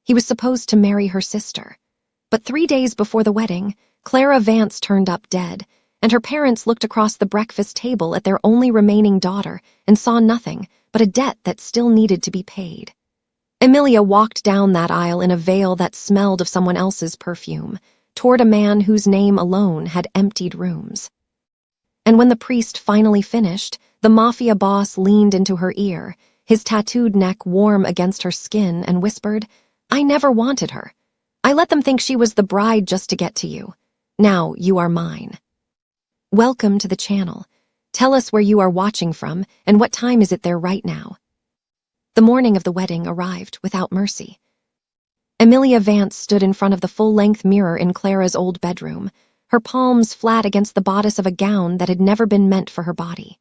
He was supposed to marry her sister. But 3 days before the wedding, Clara Vance turned up dead, and her parents looked across the breakfast table at their only remaining daughter and saw nothing but a debt that still needed to be paid. Amelia walked down that aisle in a veil that smelled of someone else's perfume, toward a man whose name alone had emptied rooms. And when the priest finally finished, the mafia boss leaned into her ear, his tattooed neck warm against her skin, and whispered, "I never wanted her. I let them think she was the bride just to get to you. Now you are mine." Welcome to the channel. Tell us where you are watching from and what time is it there right now. The morning of the wedding arrived without mercy. Amelia Vance stood in front of the full-length mirror in Clara's old bedroom, her palms flat against the bodice of a gown that had never been meant for her body.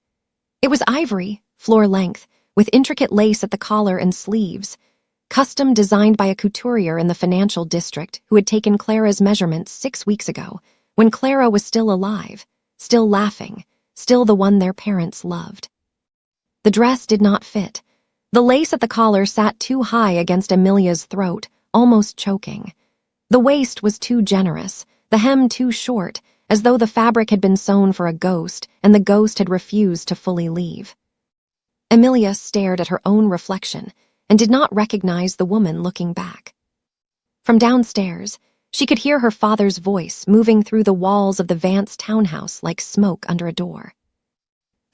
It was ivory, floor-length, with intricate lace at the collar and sleeves, custom designed by a couturier in the financial district who had taken Clara's measurements 6 weeks ago, when Clara was still alive, still laughing, still the one their parents loved. The dress did not fit. The lace at the collar sat too high against Amelia's throat, almost choking. The waist was too generous, the hem too short, as though the fabric had been sewn for a ghost and the ghost had refused to fully leave. Amelia stared at her own reflection and did not recognize the woman looking back. From downstairs, she could hear her father's voice moving through the walls of the Vance townhouse like smoke under a door.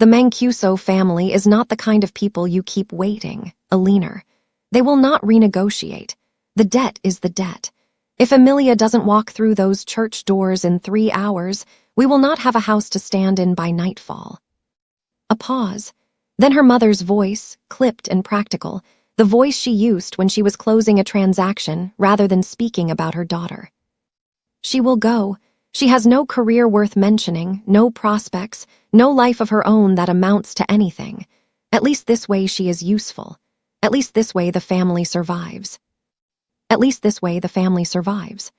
"The Mancuso family is not the kind of people you keep waiting, Alina. They will not renegotiate. The debt is the debt. If Amelia doesn't walk through those church doors in 3 hours, we will not have a house to stand in by nightfall." A pause. Then her mother's voice, clipped and practical, the voice she used when she was closing a transaction rather than speaking about her daughter. "She will go. She has no career worth mentioning, no prospects, no life of her own that amounts to anything. At least this way she is useful. At least this way the family survives. At least this way the family survives."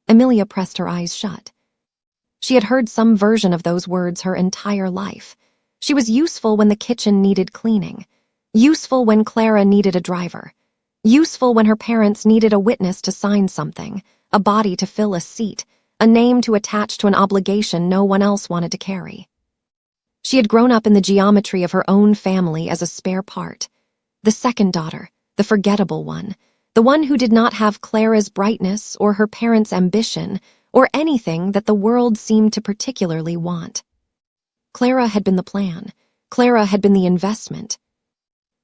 Amelia pressed her eyes shut. She had heard some version of those words her entire life. She was useful when the kitchen needed cleaning, useful when Clara needed a driver, useful when her parents needed a witness to sign something, a body to fill a seat, a name to attach to an obligation no one else wanted to carry. She had grown up in the geometry of her own family as a spare part. The second daughter, the forgettable one, the one who did not have Clara's brightness or her parents' ambition or anything that the world seemed to particularly want. Clara had been the plan. Clara had been the investment.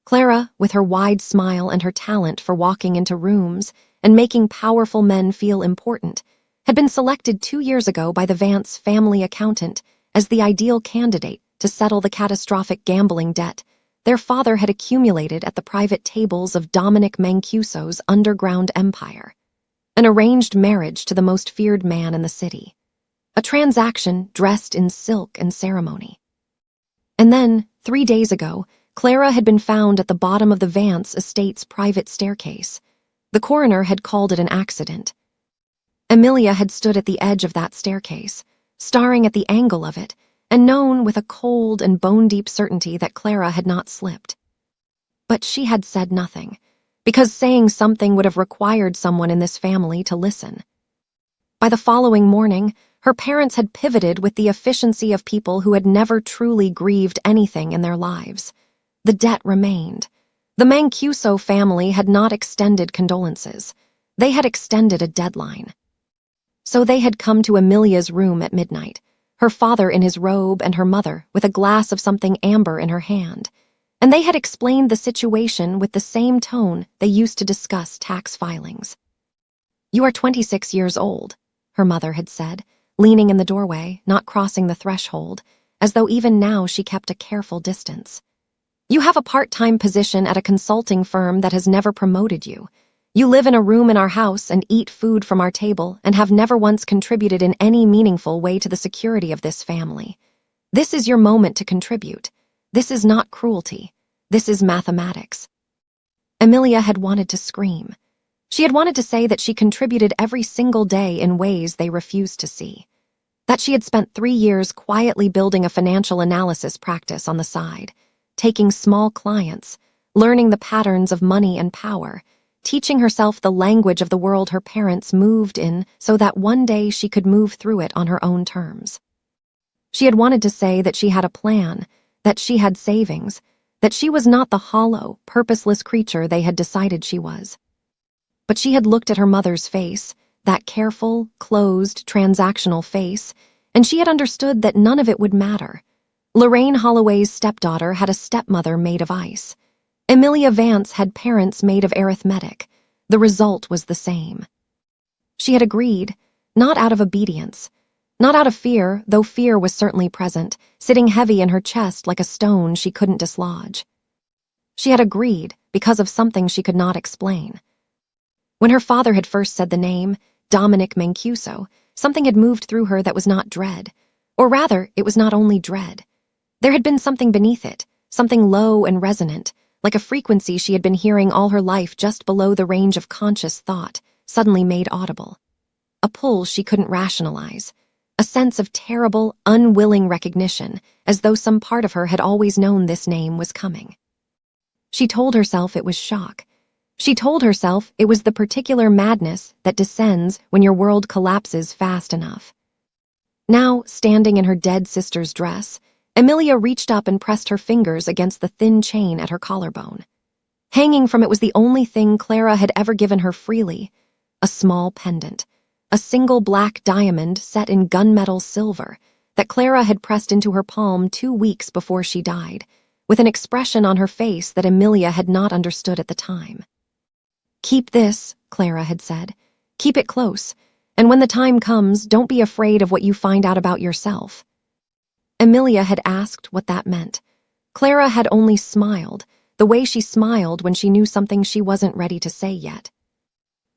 Clara, with her wide smile and her talent for walking into rooms and making powerful men feel important, had been selected 2 years ago by the Vance family accountant as the ideal candidate to settle the catastrophic gambling debt their father had accumulated at the private tables of Dominic Mancuso's underground empire. An arranged marriage to the most feared man in the city. A transaction dressed in silk and ceremony. And then, 3 days ago, Clara had been found at the bottom of the Vance estate's private staircase. The coroner had called it an accident. Amelia had stood at the edge of that staircase, staring at the angle of it, and known with a cold and bone-deep certainty that Clara had not slipped. But she had said nothing, because saying something would have required someone in this family to listen. By the following morning, her parents had pivoted with the efficiency of people who had never truly grieved anything in their lives. The debt remained. The Mancuso family had not extended condolences. They had extended a deadline. So they had come to Amelia's room at midnight, her father in his robe and her mother with a glass of something amber in her hand, and they had explained the situation with the same tone they used to discuss tax filings. "You are 26 years old," her mother had said, leaning in the doorway, not crossing the threshold, as though even now she kept a careful distance. "You have a part-time position at a consulting firm that has never promoted you. You live in a room in our house and eat food from our table and have never once contributed in any meaningful way to the security of this family. This is your moment to contribute. This is not cruelty. This is mathematics." Amelia had wanted to scream. She had wanted to say that she contributed every single day in ways they refused to see. That she had spent 3 years quietly building a financial analysis practice on the side, taking small clients, learning the patterns of money and power, teaching herself the language of the world her parents moved in so that one day she could move through it on her own terms. She had wanted to say that she had a plan, that she had savings, that she was not the hollow, purposeless creature they had decided she was. But she had looked at her mother's face, that careful, closed, transactional face, and she had understood that none of it would matter. Lorraine Holloway's stepdaughter had a stepmother made of ice. Amelia Vance had parents made of arithmetic. The result was the same. She had agreed, not out of obedience, not out of fear, though fear was certainly present, sitting heavy in her chest like a stone she couldn't dislodge. She had agreed because of something she could not explain. When her father had first said the name, Dominic Mancuso, something had moved through her that was not dread. Or rather, it was not only dread. There had been something beneath it, something low and resonant, like a frequency she had been hearing all her life just below the range of conscious thought, suddenly made audible. A pull she couldn't rationalize. A sense of terrible, unwilling recognition, as though some part of her had always known this name was coming. She told herself it was shock. She told herself it was the particular madness that descends when your world collapses fast enough. Now, standing in her dead sister's dress, Amelia reached up and pressed her fingers against the thin chain at her collarbone. Hanging from it was the only thing Clara had ever given her freely, a small pendant, a single black diamond set in gunmetal silver that Clara had pressed into her palm 2 weeks before she died, with an expression on her face that Amelia had not understood at the time. "Keep this," Clara had said. "Keep it close, and when the time comes, don't be afraid of what you find out about yourself." Amelia had asked what that meant. Clara had only smiled, the way she smiled when she knew something she wasn't ready to say yet.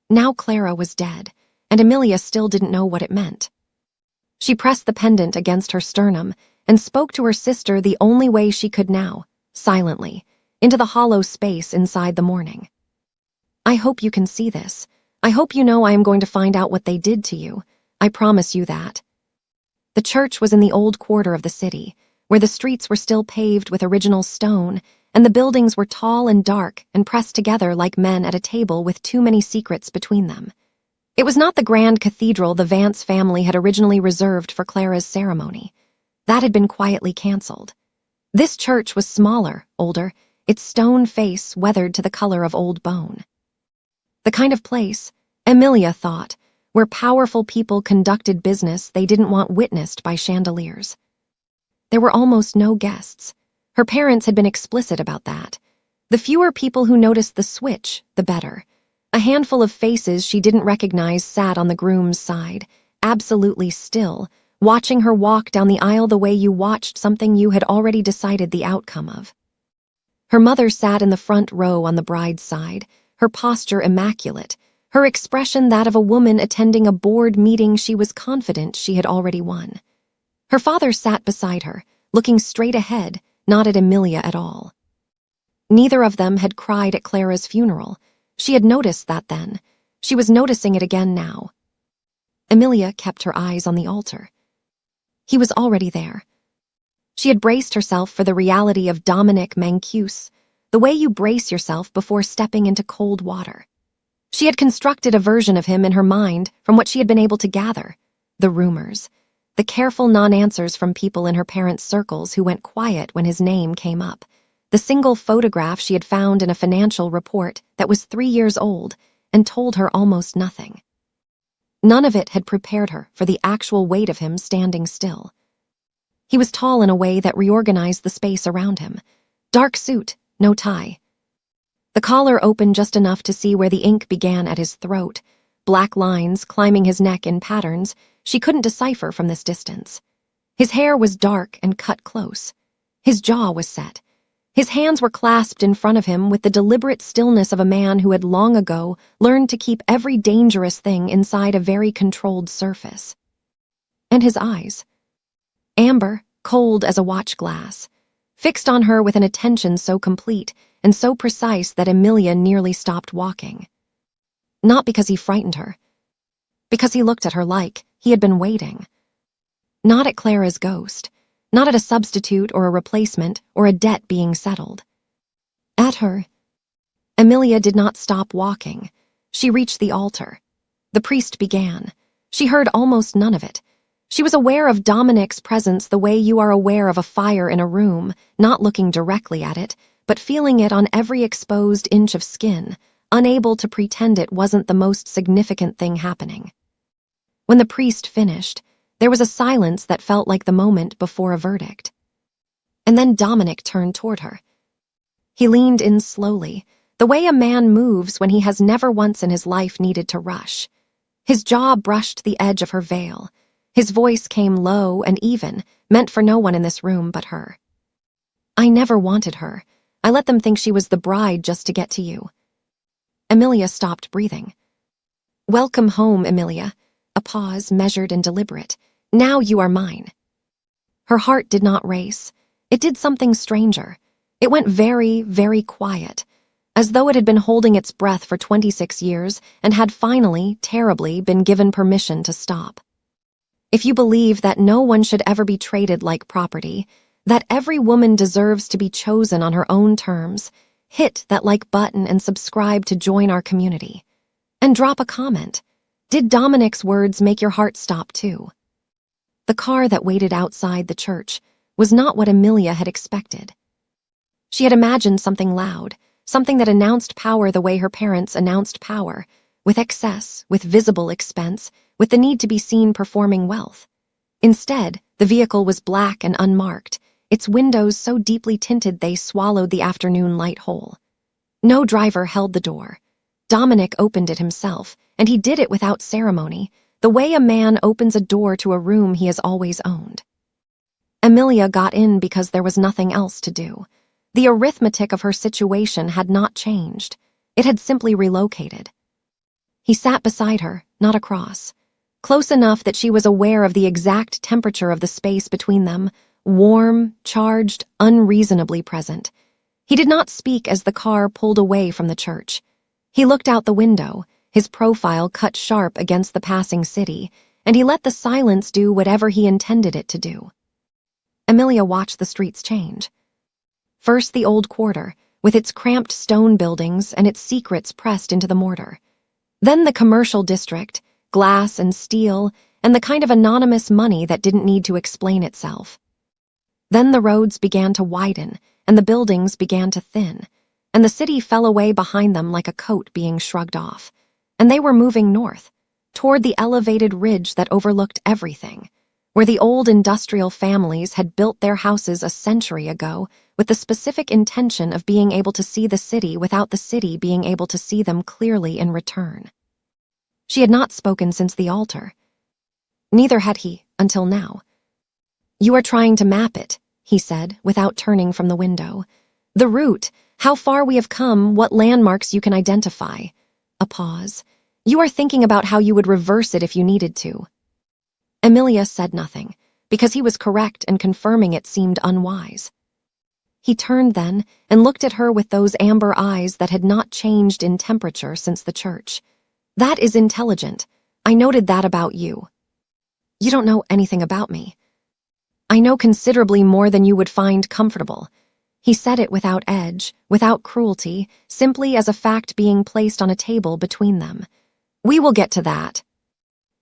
Now Clara was dead, and Amelia still didn't know what it meant. She pressed the pendant against her sternum and spoke to her sister the only way she could now, silently, into the hollow space inside the morning. "I hope you can see this. I hope you know I am going to find out what they did to you. I promise you that." The church was in the old quarter of the city, where the streets were still paved with original stone, and the buildings were tall and dark and pressed together like men at a table with too many secrets between them. It was not the grand cathedral the Vance family had originally reserved for Clara's ceremony. That had been quietly canceled. This church was smaller, older, its stone face weathered to the color of old bone. The kind of place, Amelia thought, where powerful people conducted business they didn't want witnessed by chandeliers. There were almost no guests. Her parents had been explicit about that. The fewer people who noticed the switch, the better. A handful of faces she didn't recognize sat on the groom's side, absolutely still, watching her walk down the aisle the way you watched something you had already decided the outcome of. Her mother sat in the front row on the bride's side, her posture immaculate, her expression that of a woman attending a board meeting she was confident she had already won. Her father sat beside her, looking straight ahead, not at Amelia at all. Neither of them had cried at Clara's funeral. She had noticed that then. She was noticing it again now. Amelia kept her eyes on the altar. He was already there. She had braced herself for the reality of Dominic Mancuso, the way you brace yourself before stepping into cold water. She had constructed a version of him in her mind from what she had been able to gather, the rumors, the careful non-answers from people in her parents' circles who went quiet when his name came up, the single photograph she had found in a financial report that was 3 years old and told her almost nothing. None of it had prepared her for the actual weight of him standing still. He was tall in a way that reorganized the space around him. Dark suit, no tie. The collar opened just enough to see where the ink began at his throat, black lines climbing his neck in patterns she couldn't decipher from this distance. His hair was dark and cut close. His jaw was set. His hands were clasped in front of him with the deliberate stillness of a man who had long ago learned to keep every dangerous thing inside a very controlled surface. And his eyes. Amber, cold as a watch glass, fixed on her with an attention so complete and so precise that Amelia nearly stopped walking. Not because he frightened her. Because he looked at her like he had been waiting. Not at Clara's ghost. Not at a substitute or a replacement or a debt being settled. At her. Emilia did not stop walking. She reached the altar. The priest began. She heard almost none of it. She was aware of Dominic's presence the way you are aware of a fire in a room, not looking directly at it, but feeling it on every exposed inch of skin, unable to pretend it wasn't the most significant thing happening. When the priest finished, there was a silence that felt like the moment before a verdict. And then Dominic turned toward her. He leaned in slowly, the way a man moves when he has never once in his life needed to rush. His jaw brushed the edge of her veil. His voice came low and even, meant for no one in this room but her. I never wanted her. I let them think she was the bride just to get to you. Emilia stopped breathing. Welcome home, Emilia. A pause, measured and deliberate. Now you are mine. Her heart did not race. It did something stranger. It went very, very quiet, as though it had been holding its breath for 26 years and had finally, terribly, been given permission to stop. If you believe that no one should ever be traded like property, that every woman deserves to be chosen on her own terms, hit that like button and subscribe to join our community. And drop a comment. Did Dominic's words make your heart stop too? The car that waited outside the church was not what Emilia had expected. She had imagined something loud, something that announced power the way her parents announced power, with excess, with visible expense, with the need to be seen performing wealth. Instead, the vehicle was black and unmarked, its windows so deeply tinted they swallowed the afternoon light whole. No driver held the door. Dominic opened it himself, and he did it without ceremony, the way a man opens a door to a room he has always owned. Emilia got in because there was nothing else to do. The arithmetic of her situation had not changed. It had simply relocated. He sat beside her, not across. Close enough that she was aware of the exact temperature of the space between them, warm, charged, unreasonably present. He did not speak as the car pulled away from the church. He looked out the window, his profile cut sharp against the passing city, and he let the silence do whatever he intended it to do. Emilia watched the streets change. First the old quarter, with its cramped stone buildings and its secrets pressed into the mortar. Then the commercial district, glass and steel, and the kind of anonymous money that didn't need to explain itself. Then the roads began to widen, and the buildings began to thin, and the city fell away behind them like a coat being shrugged off, and they were moving north, toward the elevated ridge that overlooked everything, where the old industrial families had built their houses a century ago with the specific intention of being able to see the city without the city being able to see them clearly in return. She had not spoken since the altar. Neither had he, until now. You are trying to map it, he said, without turning from the window. The route, how far we have come, what landmarks you can identify. A pause. You are thinking about how you would reverse it if you needed to. Emilia said nothing, because he was correct and confirming it seemed unwise. He turned then and looked at her with those amber eyes that had not changed in temperature since the church. That is intelligent. I noted that about you. You don't know anything about me. I know considerably more than you would find comfortable. He said it without edge, without cruelty, simply as a fact being placed on a table between them. We will get to that.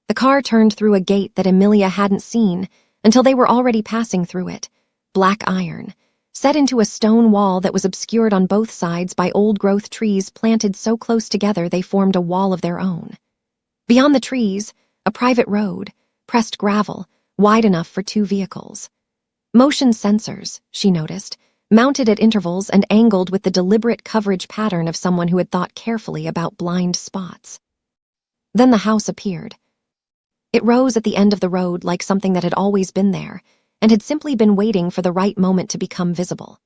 The car turned through a gate that Emilia hadn't seen until they were already passing through it. Black iron, set into a stone wall that was obscured on both sides by old-growth trees planted so close together they formed a wall of their own. Beyond the trees, a private road, pressed gravel, wide enough for 2 vehicles. Motion sensors, she noticed, mounted at intervals and angled with the deliberate coverage pattern of someone who had thought carefully about blind spots. Then the house appeared. It rose at the end of the road like something that had always been there, and had simply been waiting for the right moment to become visible.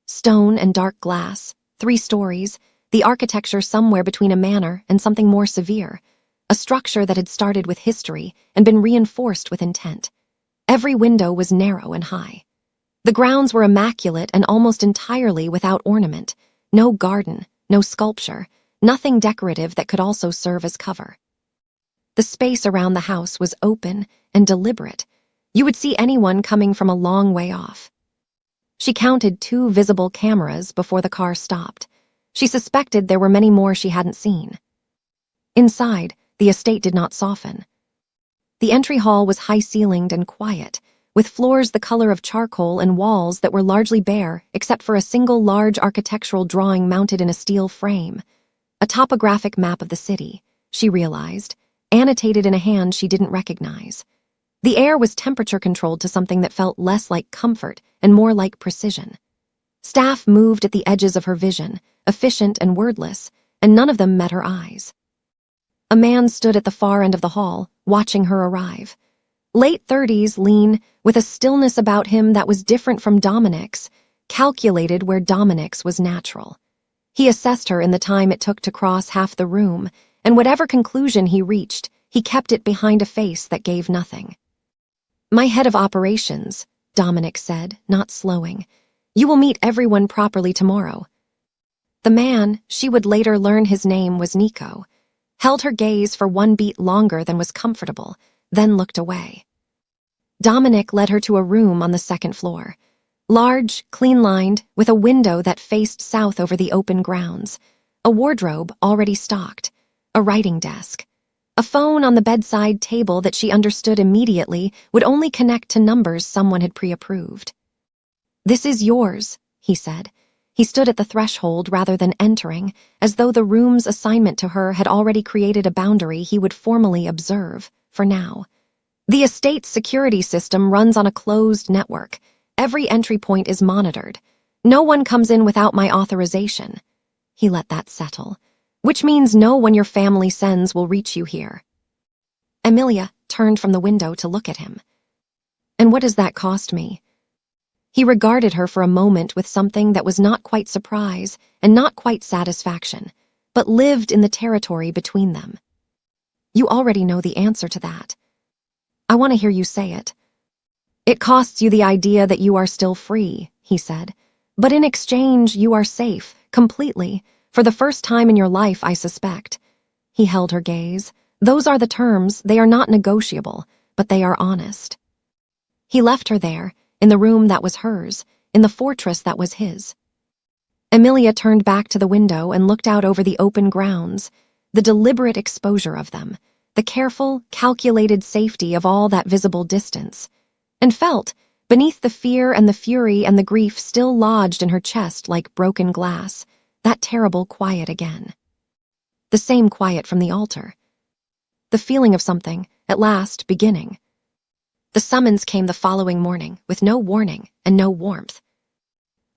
Stone and dark glass, 3 stories, the architecture somewhere between a manor and something more severe, a structure that had started with history and been reinforced with intent. Every window was narrow and high. The grounds were immaculate and almost entirely without ornament, no garden, no sculpture, nothing decorative that could also serve as cover. The space around the house was open and deliberate. You would see anyone coming from a long way off. She counted 2 visible cameras before the car stopped. She suspected there were many more she hadn't seen. Inside, the estate did not soften. The entry hall was high-ceilinged and quiet, with floors the color of charcoal and walls that were largely bare except for a single large architectural drawing mounted in a steel frame. A topographic map of the city, she realized, annotated in a hand she didn't recognize. The air was temperature-controlled to something that felt less like comfort and more like precision. Staff moved at the edges of her vision, efficient and wordless, and none of them met her eyes. A man stood at the far end of the hall, watching her arrive. Late 30s, lean, with a stillness about him that was different from Dominic's, calculated where Dominic's was natural. He assessed her in the time it took to cross half the room, and whatever conclusion he reached, he kept it behind a face that gave nothing. "My head of operations," Dominic said, not slowing. "You will meet everyone properly tomorrow." The man, she would later learn his name was Nico, held her gaze for one beat longer than was comfortable, then looked away. Dominic led her to a room on the second floor. Large, clean-lined, with a window that faced south over the open grounds, a wardrobe already stocked, a writing desk, a phone on the bedside table that she understood immediately would only connect to numbers someone had pre-approved. "This is yours," he said. He stood at the threshold rather than entering, as though the room's assignment to her had already created a boundary he would formally observe, for now. The estate's security system runs on a closed network. Every entry point is monitored. No one comes in without my authorization. He let that settle. Which means no one your family sends will reach you here. Amelia turned from the window to look at him. "And what does that cost me?" He regarded her for a moment with something that was not quite surprise and not quite satisfaction, but lived in the territory between them. "You already know the answer to that. I want to hear you say it." "It costs you the idea that you are still free," he said. "But in exchange, you are safe, completely, for the first time in your life, I suspect." He held her gaze. "Those are the terms. They are not negotiable, but they are honest." He left her there, in the room that was hers, in the fortress that was his. Amelia turned back to the window and looked out over the open grounds, the deliberate exposure of them, the careful, calculated safety of all that visible distance, and felt, beneath the fear and the fury and the grief still lodged in her chest like broken glass, that terrible quiet again. The same quiet from the altar. The feeling of something, at last, beginning. The summons came the following morning, with no warning and no warmth.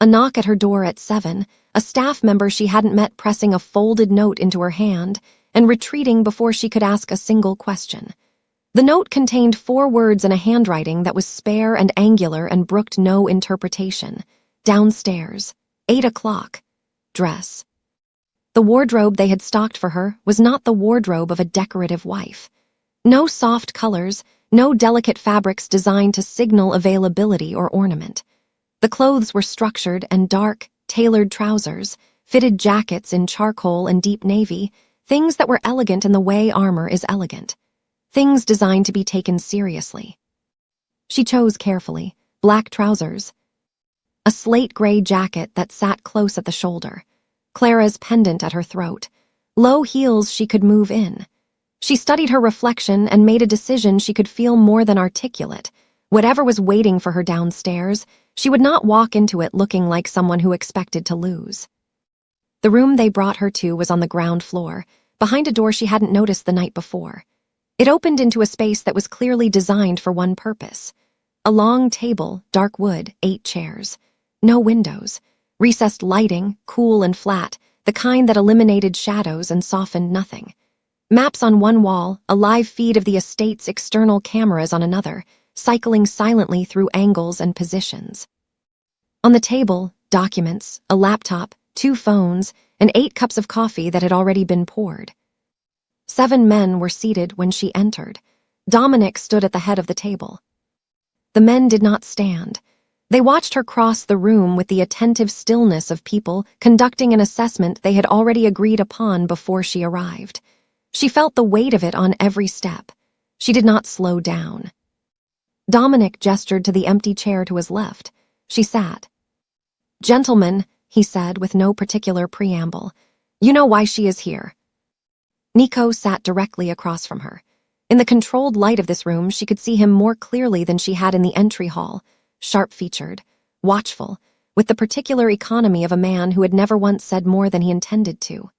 A knock at her door at 7, a staff member she hadn't met pressing a folded note into her hand and retreating before she could ask a single question. The note contained 4 words in a handwriting that was spare and angular and brooked no interpretation. "Downstairs. 8 o'clock. Dress." The wardrobe they had stocked for her was not the wardrobe of a decorative wife. No soft colors, no delicate fabrics designed to signal availability or ornament. The clothes were structured and dark, tailored trousers, fitted jackets in charcoal and deep navy, things that were elegant in the way armor is elegant. Things designed to be taken seriously. She chose carefully, black trousers, a slate-gray jacket that sat close at the shoulder, Clara's pendant at her throat, low heels she could move in. She studied her reflection and made a decision she could feel more than articulate. Whatever was waiting for her downstairs, she would not walk into it looking like someone who expected to lose. The room they brought her to was on the ground floor, behind a door she hadn't noticed the night before. It opened into a space that was clearly designed for one purpose. A long table, dark wood, 8 chairs. No windows. Recessed lighting, cool and flat, the kind that eliminated shadows and softened nothing. Maps on one wall, a live feed of the estate's external cameras on another, cycling silently through angles and positions. On the table, documents, a laptop, 2 phones, and 8 cups of coffee that had already been poured. 7 men were seated when she entered. Dominic stood at the head of the table. The men did not stand. They watched her cross the room with the attentive stillness of people conducting an assessment they had already agreed upon before she arrived. She felt the weight of it on every step. She did not slow down. Dominic gestured to the empty chair to his left. She sat. "Gentlemen," he said with no particular preamble. You know why she is here. Nico sat directly across from her. In the controlled light of this room, she could see him more clearly than she had in the entry hall, sharp-featured, watchful, with the particular economy of a man who had never once said more than he intended to.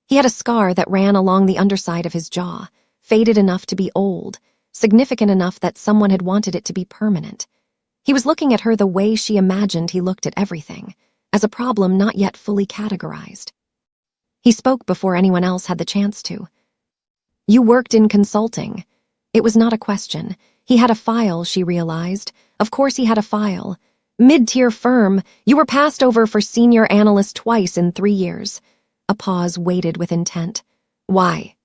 He had a scar that ran along the underside of his jaw, faded enough to be old, significant enough that someone had wanted it to be permanent. He was looking at her the way she imagined he looked at everything, as a problem not yet fully categorized. He spoke before anyone else had the chance to. You worked in consulting. It was not a question. He had a file, she realized. Of course he had a file. Mid-tier firm. You were passed over for senior analyst twice in 3 years. A pause waited with intent. Why?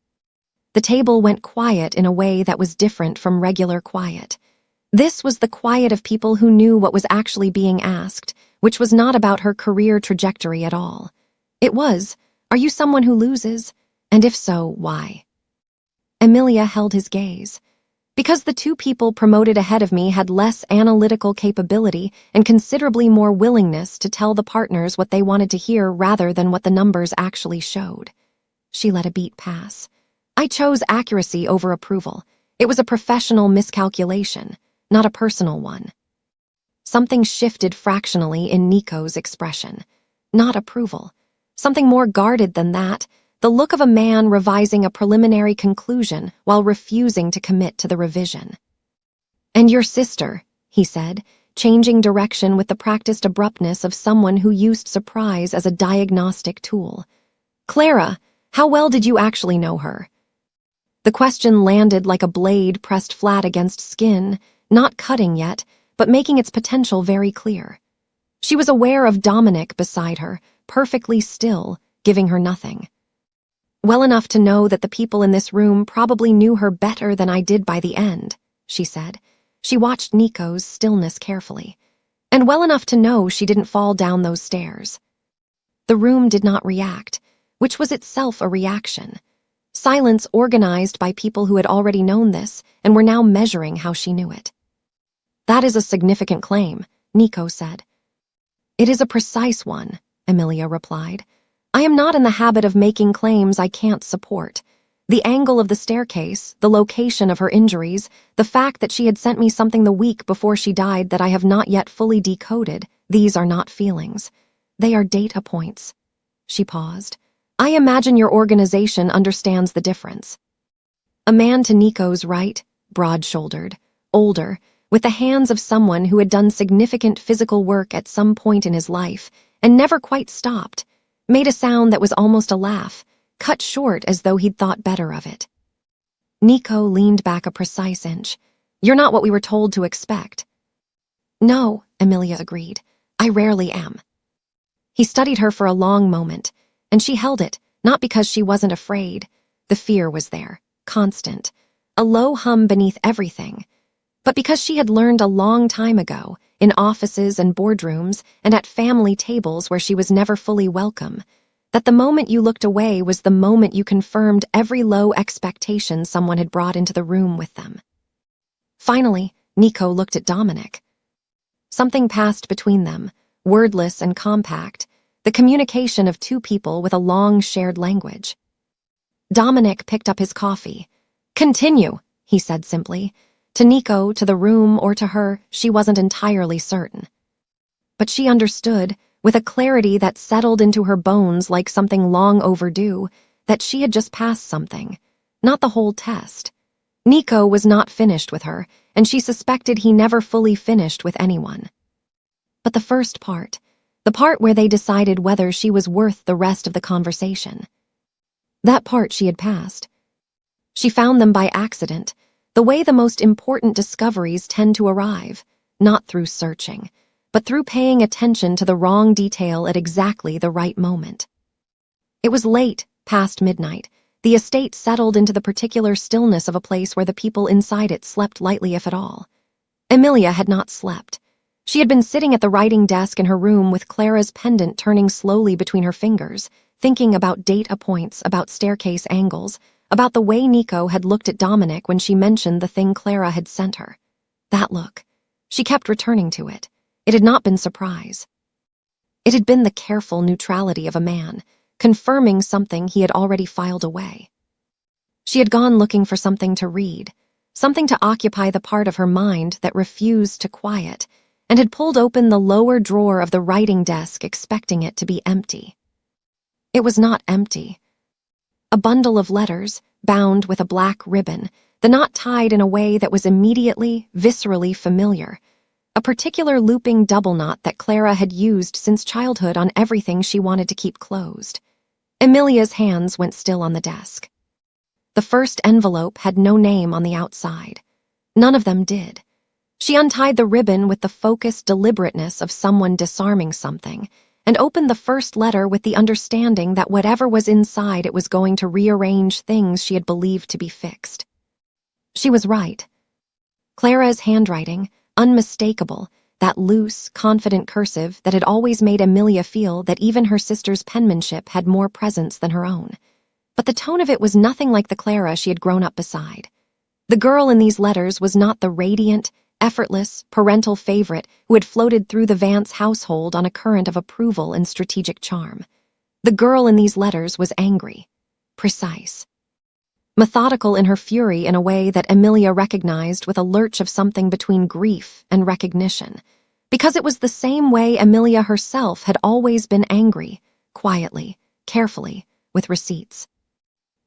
The table went quiet in a way that was different from regular quiet. This was the quiet of people who knew what was actually being asked, which was not about her career trajectory at all. It was, are you someone who loses? And if so, why? Emilia held his gaze. Because the 2 people promoted ahead of me had less analytical capability and considerably more willingness to tell the partners what they wanted to hear rather than what the numbers actually showed. She let a beat pass. I chose accuracy over approval. It was a professional miscalculation, not a personal one. Something shifted fractionally in Nico's expression. Not approval. Something more guarded than that. The look of a man revising a preliminary conclusion while refusing to commit to the revision. And your sister, he said, changing direction with the practiced abruptness of someone who used surprise as a diagnostic tool. Clara, how well did you actually know her? The question landed like a blade pressed flat against skin, not cutting yet, but making its potential very clear. She was aware of Dominic beside her, perfectly still, giving her nothing. Well enough to know that the people in this room probably knew her better than I did by the end, she said. She watched Nico's stillness carefully. And well enough to know she didn't fall down those stairs. The room did not react, which was itself a reaction. Silence organized by people who had already known this and were now measuring how she knew it. That is a significant claim, Nico said. It is a precise one, Emilia replied. I am not in the habit of making claims I can't support. The angle of the staircase, the location of her injuries, the fact that she had sent me something the week before she died that I have not yet fully decoded, these are not feelings. They are data points. She paused. I imagine your organization understands the difference. A man to Nico's right, broad-shouldered, older, with the hands of someone who had done significant physical work at some point in his life and never quite stopped, made a sound that was almost a laugh, cut short as though he'd thought better of it. Nico leaned back a precise inch. You're not what we were told to expect. No, Emilia agreed. I rarely am. He studied her for a long moment, and she held it, not because she wasn't afraid. The fear was there, constant, a low hum beneath everything, but because she had learned a long time ago, in offices and boardrooms and at family tables where she was never fully welcome, that the moment you looked away was the moment you confirmed every low expectation someone had brought into the room with them. Finally, Nico looked at Dominic. Something passed between them, wordless and compact, the communication of 2 people with a long shared language. Dominic picked up his coffee. Continue, he said simply. To Nico, to the room, or to her, she wasn't entirely certain. But she understood, with a clarity that settled into her bones like something long overdue, that she had just passed something, not the whole test. Nico was not finished with her, and she suspected he never fully finished with anyone. But the first part, the part where they decided whether she was worth the rest of the conversation, that part she had passed. She found them by accident, the way the most important discoveries tend to arrive, not through searching, but through paying attention to the wrong detail at exactly the right moment. It was late, past midnight. The estate settled into the particular stillness of a place where the people inside it slept lightly if at all. Emilia had not slept. She had been sitting at the writing desk in her room with Clara's pendant turning slowly between her fingers, thinking about data points, about staircase angles, about the way Nico had looked at Dominic when she mentioned the thing Clara had sent her. That look. She kept returning to it. It had not been surprise. It had been the careful neutrality of a man, confirming something he had already filed away. She had gone looking for something to read, something to occupy the part of her mind that refused to quiet, and had pulled open the lower drawer of the writing desk expecting it to be empty. It was not empty. A bundle of letters, bound with a black ribbon, the knot tied in a way that was immediately, viscerally familiar. A particular looping double knot that Clara had used since childhood on everything she wanted to keep closed. Emilia's hands went still on the desk. The first envelope had no name on the outside. None of them did. She untied the ribbon with the focused deliberateness of someone disarming something, and opened the first letter with the understanding that whatever was inside it was going to rearrange things she had believed to be fixed. She was right. Clara's handwriting, unmistakable, that loose, confident cursive that had always made Emilia feel that even her sister's penmanship had more presence than her own. But the tone of it was nothing like the Clara she had grown up beside. The girl in these letters was not the radiant, effortless, parental favorite who had floated through the Vance household on a current of approval and strategic charm. The girl in these letters was angry, precise, methodical in her fury in a way that Emilia recognized with a lurch of something between grief and recognition, because it was the same way Emilia herself had always been angry, quietly, carefully, with receipts.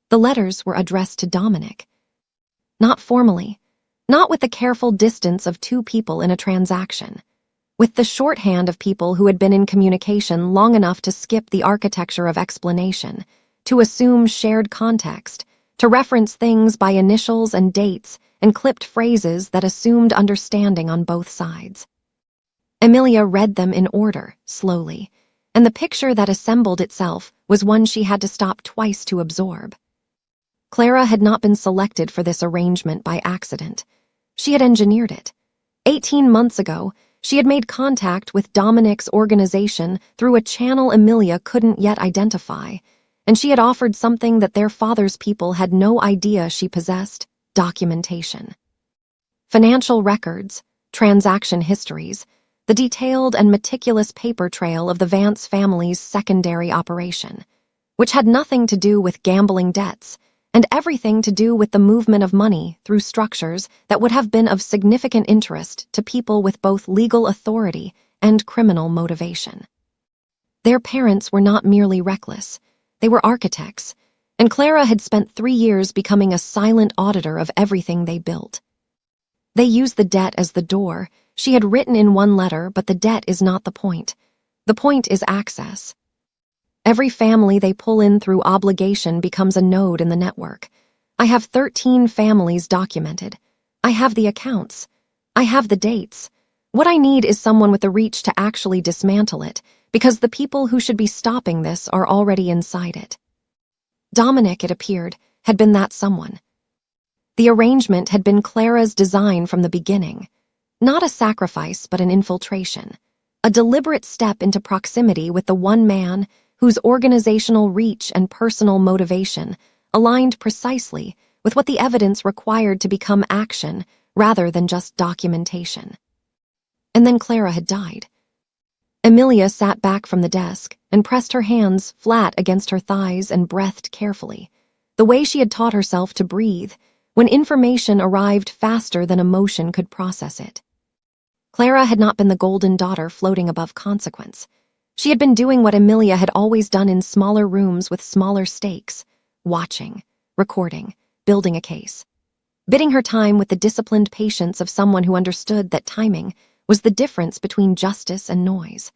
The letters were addressed to Dominic. Not formally, not with the careful distance of two people in a transaction, with the shorthand of people who had been in communication long enough to skip the architecture of explanation, to assume shared context, to reference things by initials and dates and clipped phrases that assumed understanding on both sides. Emilia read them in order, slowly, and the picture that assembled itself was one she had to stop twice to absorb. Clara had not been selected for this arrangement by accident. She had engineered it. 18 months ago, she had made contact with Dominic's organization through a channel Emilia couldn't yet identify, and she had offered something that their father's people had no idea she possessed: documentation. Financial records, transaction histories, the detailed and meticulous paper trail of the Vance family's secondary operation, which had nothing to do with gambling debts, and everything to do with the movement of money through structures that would have been of significant interest to people with both legal authority and criminal motivation. Their parents were not merely reckless, they were architects, and Clara had spent 3 years becoming a silent auditor of everything they built. They used the debt as the door. She had written in one letter, but the debt is not the point. The point is access. Every family they pull in through obligation becomes a node in the network. I have 13 families documented. I have the accounts. I have the dates. What I need is someone with the reach to actually dismantle it, because the people who should be stopping this are already inside it. Dominic, it appeared, had been that someone. The arrangement had been Clara's design from the beginning. Not a sacrifice, but an infiltration. A deliberate step into proximity with the one man whose organizational reach and personal motivation aligned precisely with what the evidence required to become action rather than just documentation. And then Clara had died. Emilia sat back from the desk and pressed her hands flat against her thighs and breathed carefully, the way she had taught herself to breathe when information arrived faster than emotion could process it. Clara had not been the golden daughter floating above consequence. She had been doing what Emilia had always done in smaller rooms with smaller stakes: watching, recording, building a case. Bidding her time with the disciplined patience of someone who understood that timing was the difference between justice and noise.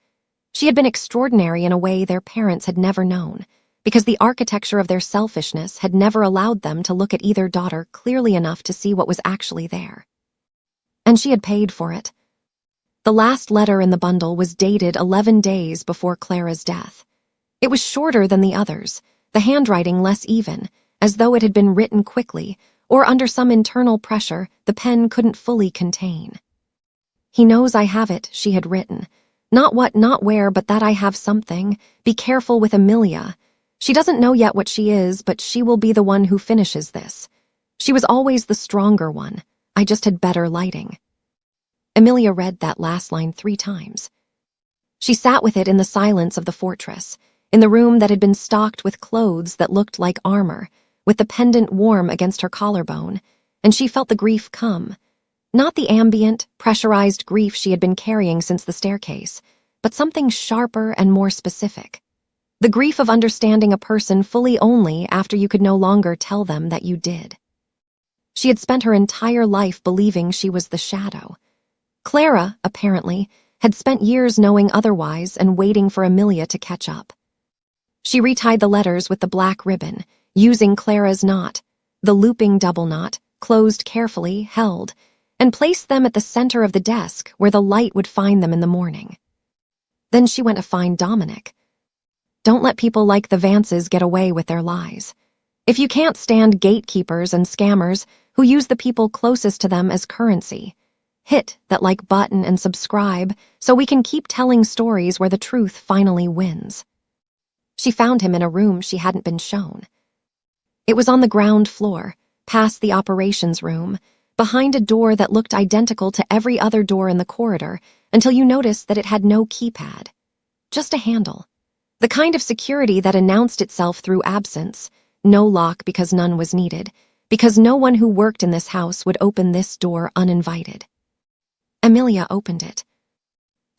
She had been extraordinary in a way their parents had never known, because the architecture of their selfishness had never allowed them to look at either daughter clearly enough to see what was actually there. And she had paid for it. The last letter in the bundle was dated 11 days before Clara's death. It was shorter than the others, the handwriting less even, as though it had been written quickly, or under some internal pressure the pen couldn't fully contain. "He knows I have it," she had written. "Not what, not where, but that I have something. Be careful with Emilia. She doesn't know yet what she is, but she will be the one who finishes this. She was always the stronger one. I just had better lighting." Emilia read that last line 3 times. She sat with it in the silence of the fortress, in the room that had been stocked with clothes that looked like armor, with the pendant warm against her collarbone, and she felt the grief come. Not the ambient, pressurized grief she had been carrying since the staircase, but something sharper and more specific. The grief of understanding a person fully only after you could no longer tell them that you did. She had spent her entire life believing she was the shadow. Clara, apparently, had spent years knowing otherwise and waiting for Amelia to catch up. She retied the letters with the black ribbon, using Clara's knot, the looping double knot, closed carefully, held, and placed them at the center of the desk where the light would find them in the morning. Then she went to find Dominic. Don't let people like the Vances get away with their lies. If you can't stand gatekeepers and scammers who use the people closest to them as currency, hit that like button and subscribe so we can keep telling stories where the truth finally wins. She found him in a room she hadn't been shown. It was on the ground floor, past the operations room, behind a door that looked identical to every other door in the corridor until you noticed that it had no keypad. Just a handle. The kind of security that announced itself through absence, no lock because none was needed, because no one who worked in this house would open this door uninvited. Amelia opened it.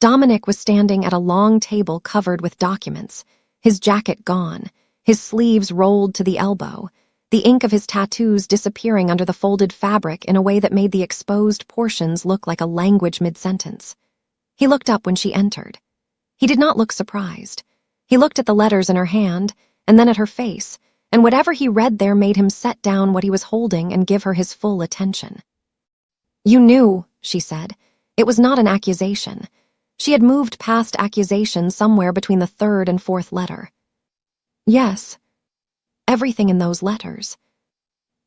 Dominic was standing at a long table covered with documents, his jacket gone, his sleeves rolled to the elbow, the ink of his tattoos disappearing under the folded fabric in a way that made the exposed portions look like a language mid-sentence. He looked up when she entered. He did not look surprised. He looked at the letters in her hand, and then at her face, and whatever he read there made him set down what he was holding and give her his full attention. "You knew," she said. It was not an accusation. She had moved past accusation somewhere between the third and fourth letter. "Yes." "Everything in those letters."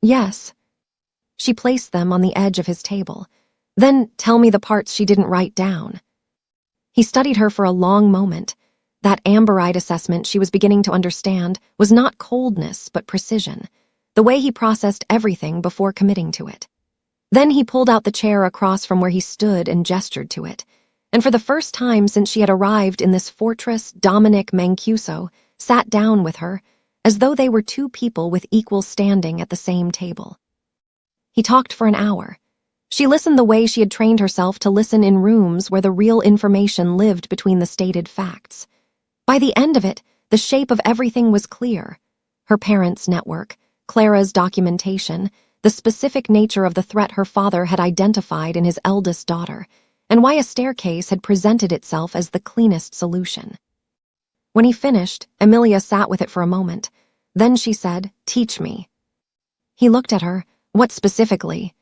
"Yes." She placed them on the edge of his table. "Then tell me the parts she didn't write down." He studied her for a long moment. That amberite assessment she was beginning to understand was not coldness but precision, the way he processed everything before committing to it. Then he pulled out the chair across from where he stood and gestured to it, and for the first time since she had arrived in this fortress, Dominic Mancuso sat down with her, as though they were two people with equal standing at the same table. He talked for an hour. She listened the way she had trained herself to listen in rooms where the real information lived between the stated facts. By the end of it, the shape of everything was clear. Her parents' network, Clara's documentation, the specific nature of the threat her father had identified in his eldest daughter, and why a staircase had presented itself as the cleanest solution. When he finished, Amelia sat with it for a moment. Then she said, "Teach me." He looked at her. "What specifically?"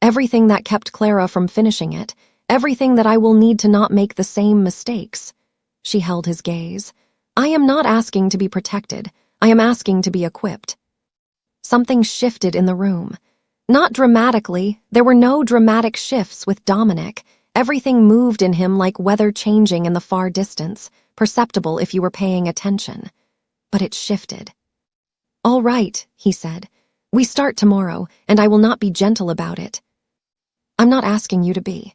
"Everything that kept Clara from finishing it, everything that I will need to not make the same mistakes." She held his gaze. "I am not asking to be protected. I am asking to be equipped." Something shifted in the room. Not dramatically. There were no dramatic shifts with Dominic. Everything moved in him like weather changing in the far distance, perceptible if you were paying attention. But it shifted. "All right," he said. "We start tomorrow, and I will not be gentle about it." "I'm not asking you to be."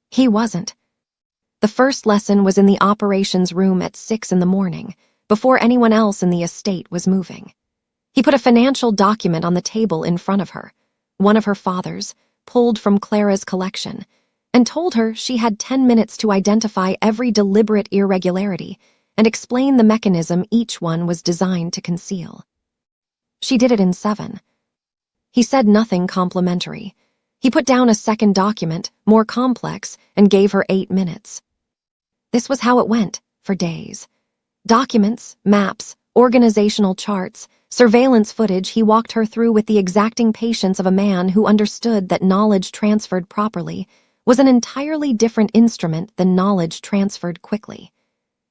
He wasn't. The first lesson was in the operations room at 6 in the morning, before anyone else in the estate was moving. He put a financial document on the table in front of her, one of her father's, pulled from Clara's collection, and told her she had 10 minutes to identify every deliberate irregularity and explain the mechanism each one was designed to conceal. She did it in 7. He said nothing complimentary. He put down a second document, more complex, and gave her 8 minutes. This was how it went, for days. Documents, maps, organizational charts, surveillance footage he walked her through with the exacting patience of a man who understood that knowledge transferred properly was an entirely different instrument than knowledge transferred quickly.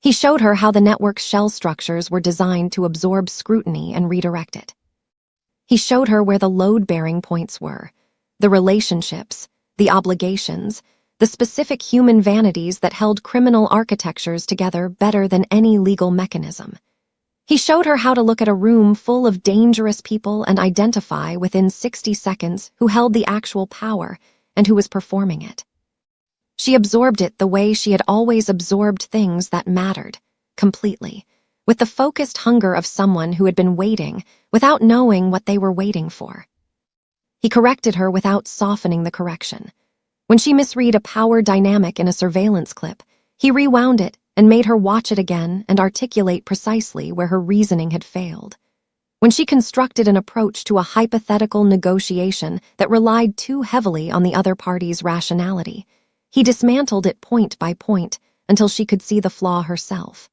He showed her how the network's shell structures were designed to absorb scrutiny and redirect it. He showed her where the load-bearing points were, the relationships, the obligations, the specific human vanities that held criminal architectures together better than any legal mechanism. He showed her how to look at a room full of dangerous people and identify within 60 seconds who held the actual power and who was performing it. She absorbed it the way she had always absorbed things that mattered, completely, with the focused hunger of someone who had been waiting without knowing what they were waiting for. He corrected her without softening the correction. When she misread a power dynamic in a surveillance clip, he rewound it and made her watch it again and articulate precisely where her reasoning had failed. When she constructed an approach to a hypothetical negotiation that relied too heavily on the other party's rationality, he dismantled it point by point until she could see the flaw herself.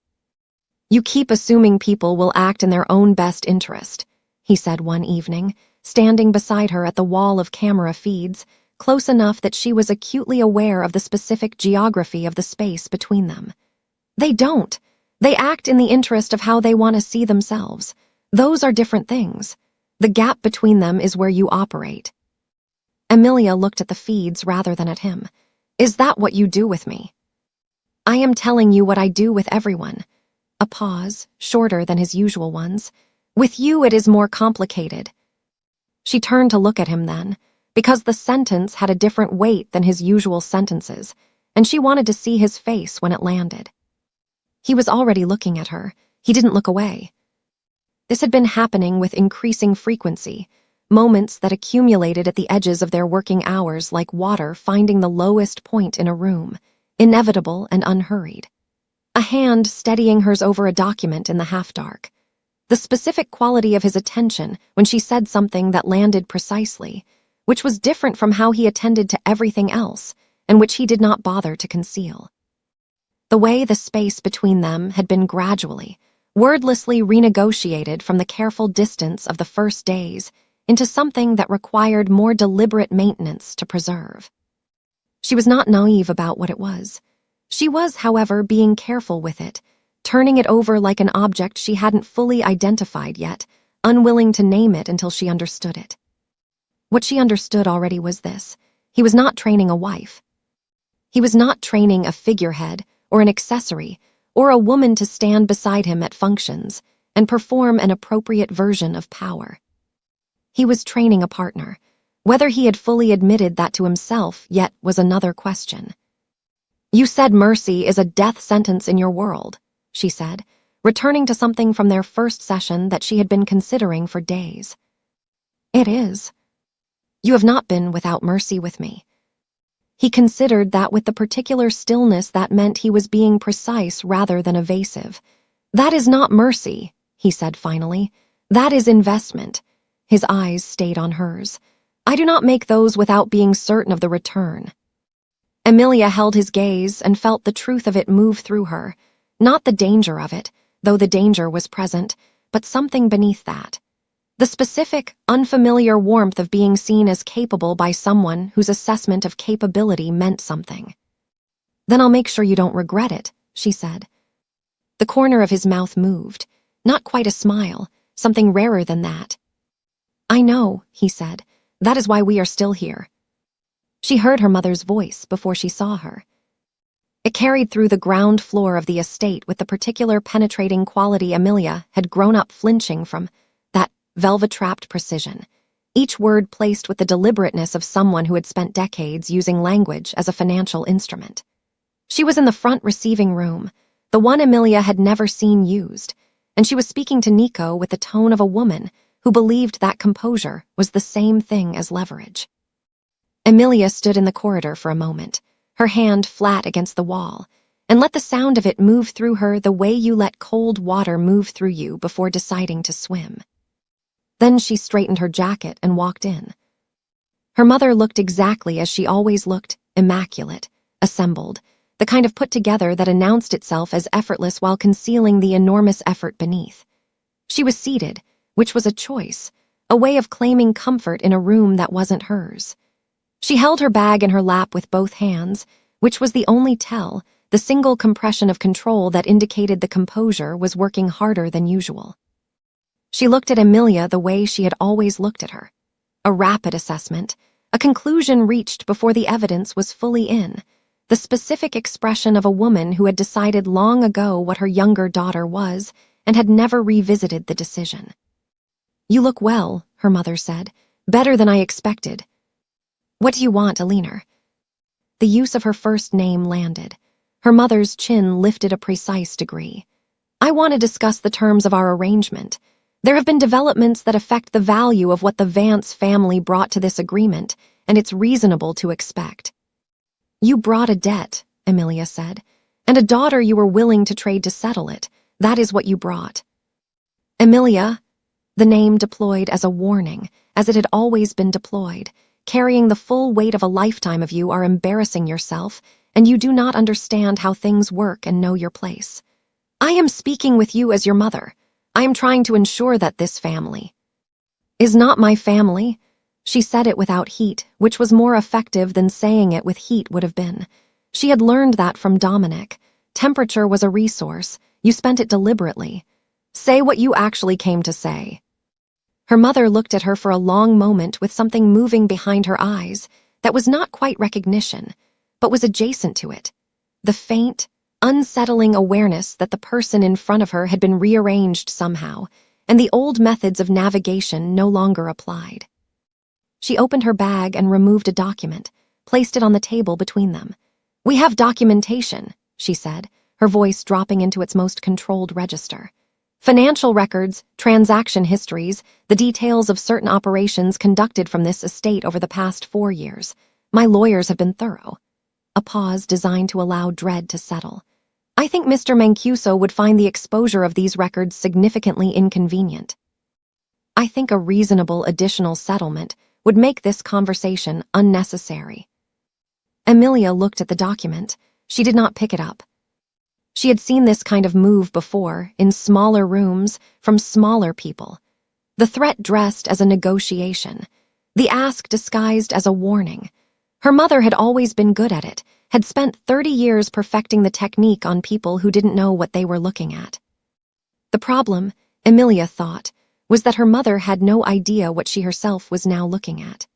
"You keep assuming people will act in their own best interest," he said one evening, standing beside her at the wall of camera feeds, close enough that she was acutely aware of the specific geography of the space between them. "They don't. They act in the interest of how they want to see themselves. Those are different things. The gap between them is where you operate." Amelia looked at the feeds rather than at him. "Is that what you do with me?" "I am telling you what I do with everyone." A pause, shorter than his usual ones. "With you it is more complicated." She turned to look at him then, because the sentence had a different weight than his usual sentences, and she wanted to see his face when it landed. He was already looking at her. He didn't look away. This had been happening with increasing frequency, moments that accumulated at the edges of their working hours like water finding the lowest point in a room, inevitable and unhurried. A hand steadying hers over a document in the half-dark. The specific quality of his attention when she said something that landed precisely, which was different from how he attended to everything else, and which he did not bother to conceal. The way the space between them had been gradually, wordlessly renegotiated from the careful distance of the first days into something that required more deliberate maintenance to preserve. She was not naive about what it was. She was, however, being careful with it, turning it over like an object she hadn't fully identified yet, unwilling to name it until she understood it. What she understood already was this: he was not training a wife. He was not training a figurehead or an accessory or a woman to stand beside him at functions and perform an appropriate version of power. He was training a partner. Whether he had fully admitted that to himself yet was another question. "You said mercy is a death sentence in your world," she said, returning to something from their first session that she had been considering for days. "It is. You have not been without mercy with me." He considered that with the particular stillness that meant he was being precise rather than evasive. "That is not mercy," he said finally. "That is investment." His eyes stayed on hers. "I do not make those without being certain of the return." Amelia held his gaze and felt the truth of it move through her. Not the danger of it, though the danger was present, but something beneath that. The specific, unfamiliar warmth of being seen as capable by someone whose assessment of capability meant something. "Then I'll make sure you don't regret it," she said. The corner of his mouth moved. Not quite a smile, something rarer than that. "I know," he said. "That is why we are still here." She heard her mother's voice before she saw her. It carried through the ground floor of the estate with the particular penetrating quality Amelia had grown up flinching from, that velvet-trapped precision, each word placed with the deliberateness of someone who had spent decades using language as a financial instrument. She was in the front receiving room, the one Amelia had never seen used, and she was speaking to Nico with the tone of a woman who believed that composure was the same thing as leverage. Amelia stood in the corridor for a moment, her hand flat against the wall, and let the sound of it move through her the way you let cold water move through you before deciding to swim. Then she straightened her jacket and walked in. Her mother looked exactly as she always looked, immaculate, assembled, the kind of put together that announced itself as effortless while concealing the enormous effort beneath. She was seated, which was a choice, a way of claiming comfort in a room that wasn't hers. She held her bag in her lap with both hands, which was the only tell, the single compression of control that indicated the composure was working harder than usual. She looked at Amelia the way she had always looked at her. A rapid assessment, a conclusion reached before the evidence was fully in, the specific expression of a woman who had decided long ago what her younger daughter was and had never revisited the decision. "You look well," her mother said, "better than I expected." "What do you want, Alina?" the use of her first name landed. Her mother's chin lifted a precise degree. "I want to discuss the terms of our arrangement. There have been developments that affect the value of what the Vance family brought to this agreement, and it's reasonable to expect." "You brought a debt," Emilia said, "and a daughter you were willing to trade to settle it. That is what you brought." "Emilia," the name deployed as a warning, as it had always been deployed. "Carrying the full weight of a lifetime of you are embarrassing yourself, and you do not understand how things work and know your place. I am speaking with you as your mother. I am trying to ensure that this family is not my family." She said it without heat, which was more effective than saying it with heat would have been. She had learned that from Dominic. Temperature was a resource. You spent it deliberately. "Say what you actually came to say." Her mother looked at her for a long moment with something moving behind her eyes that was not quite recognition, but was adjacent to it. The faint, unsettling awareness that the person in front of her had been rearranged somehow, and the old methods of navigation no longer applied. She opened her bag and removed a document, placed it on the table between them. "We have documentation," she said, her voice dropping into its most controlled register. "Financial records, transaction histories, the details of certain operations conducted from this estate over the past 4 years. My lawyers have been thorough." A pause designed to allow dread to settle. "I think Mr. Mancuso would find the exposure of these records significantly inconvenient. I think a reasonable additional settlement would make this conversation unnecessary." Emilia looked at the document. She did not pick it up. She had seen this kind of move before, in smaller rooms, from smaller people. The threat dressed as a negotiation. The ask disguised as a warning. Her mother had always been good at it, had spent 30 years perfecting the technique on people who didn't know what they were looking at. The problem, Emilia thought, was that her mother had no idea what she herself was now looking at.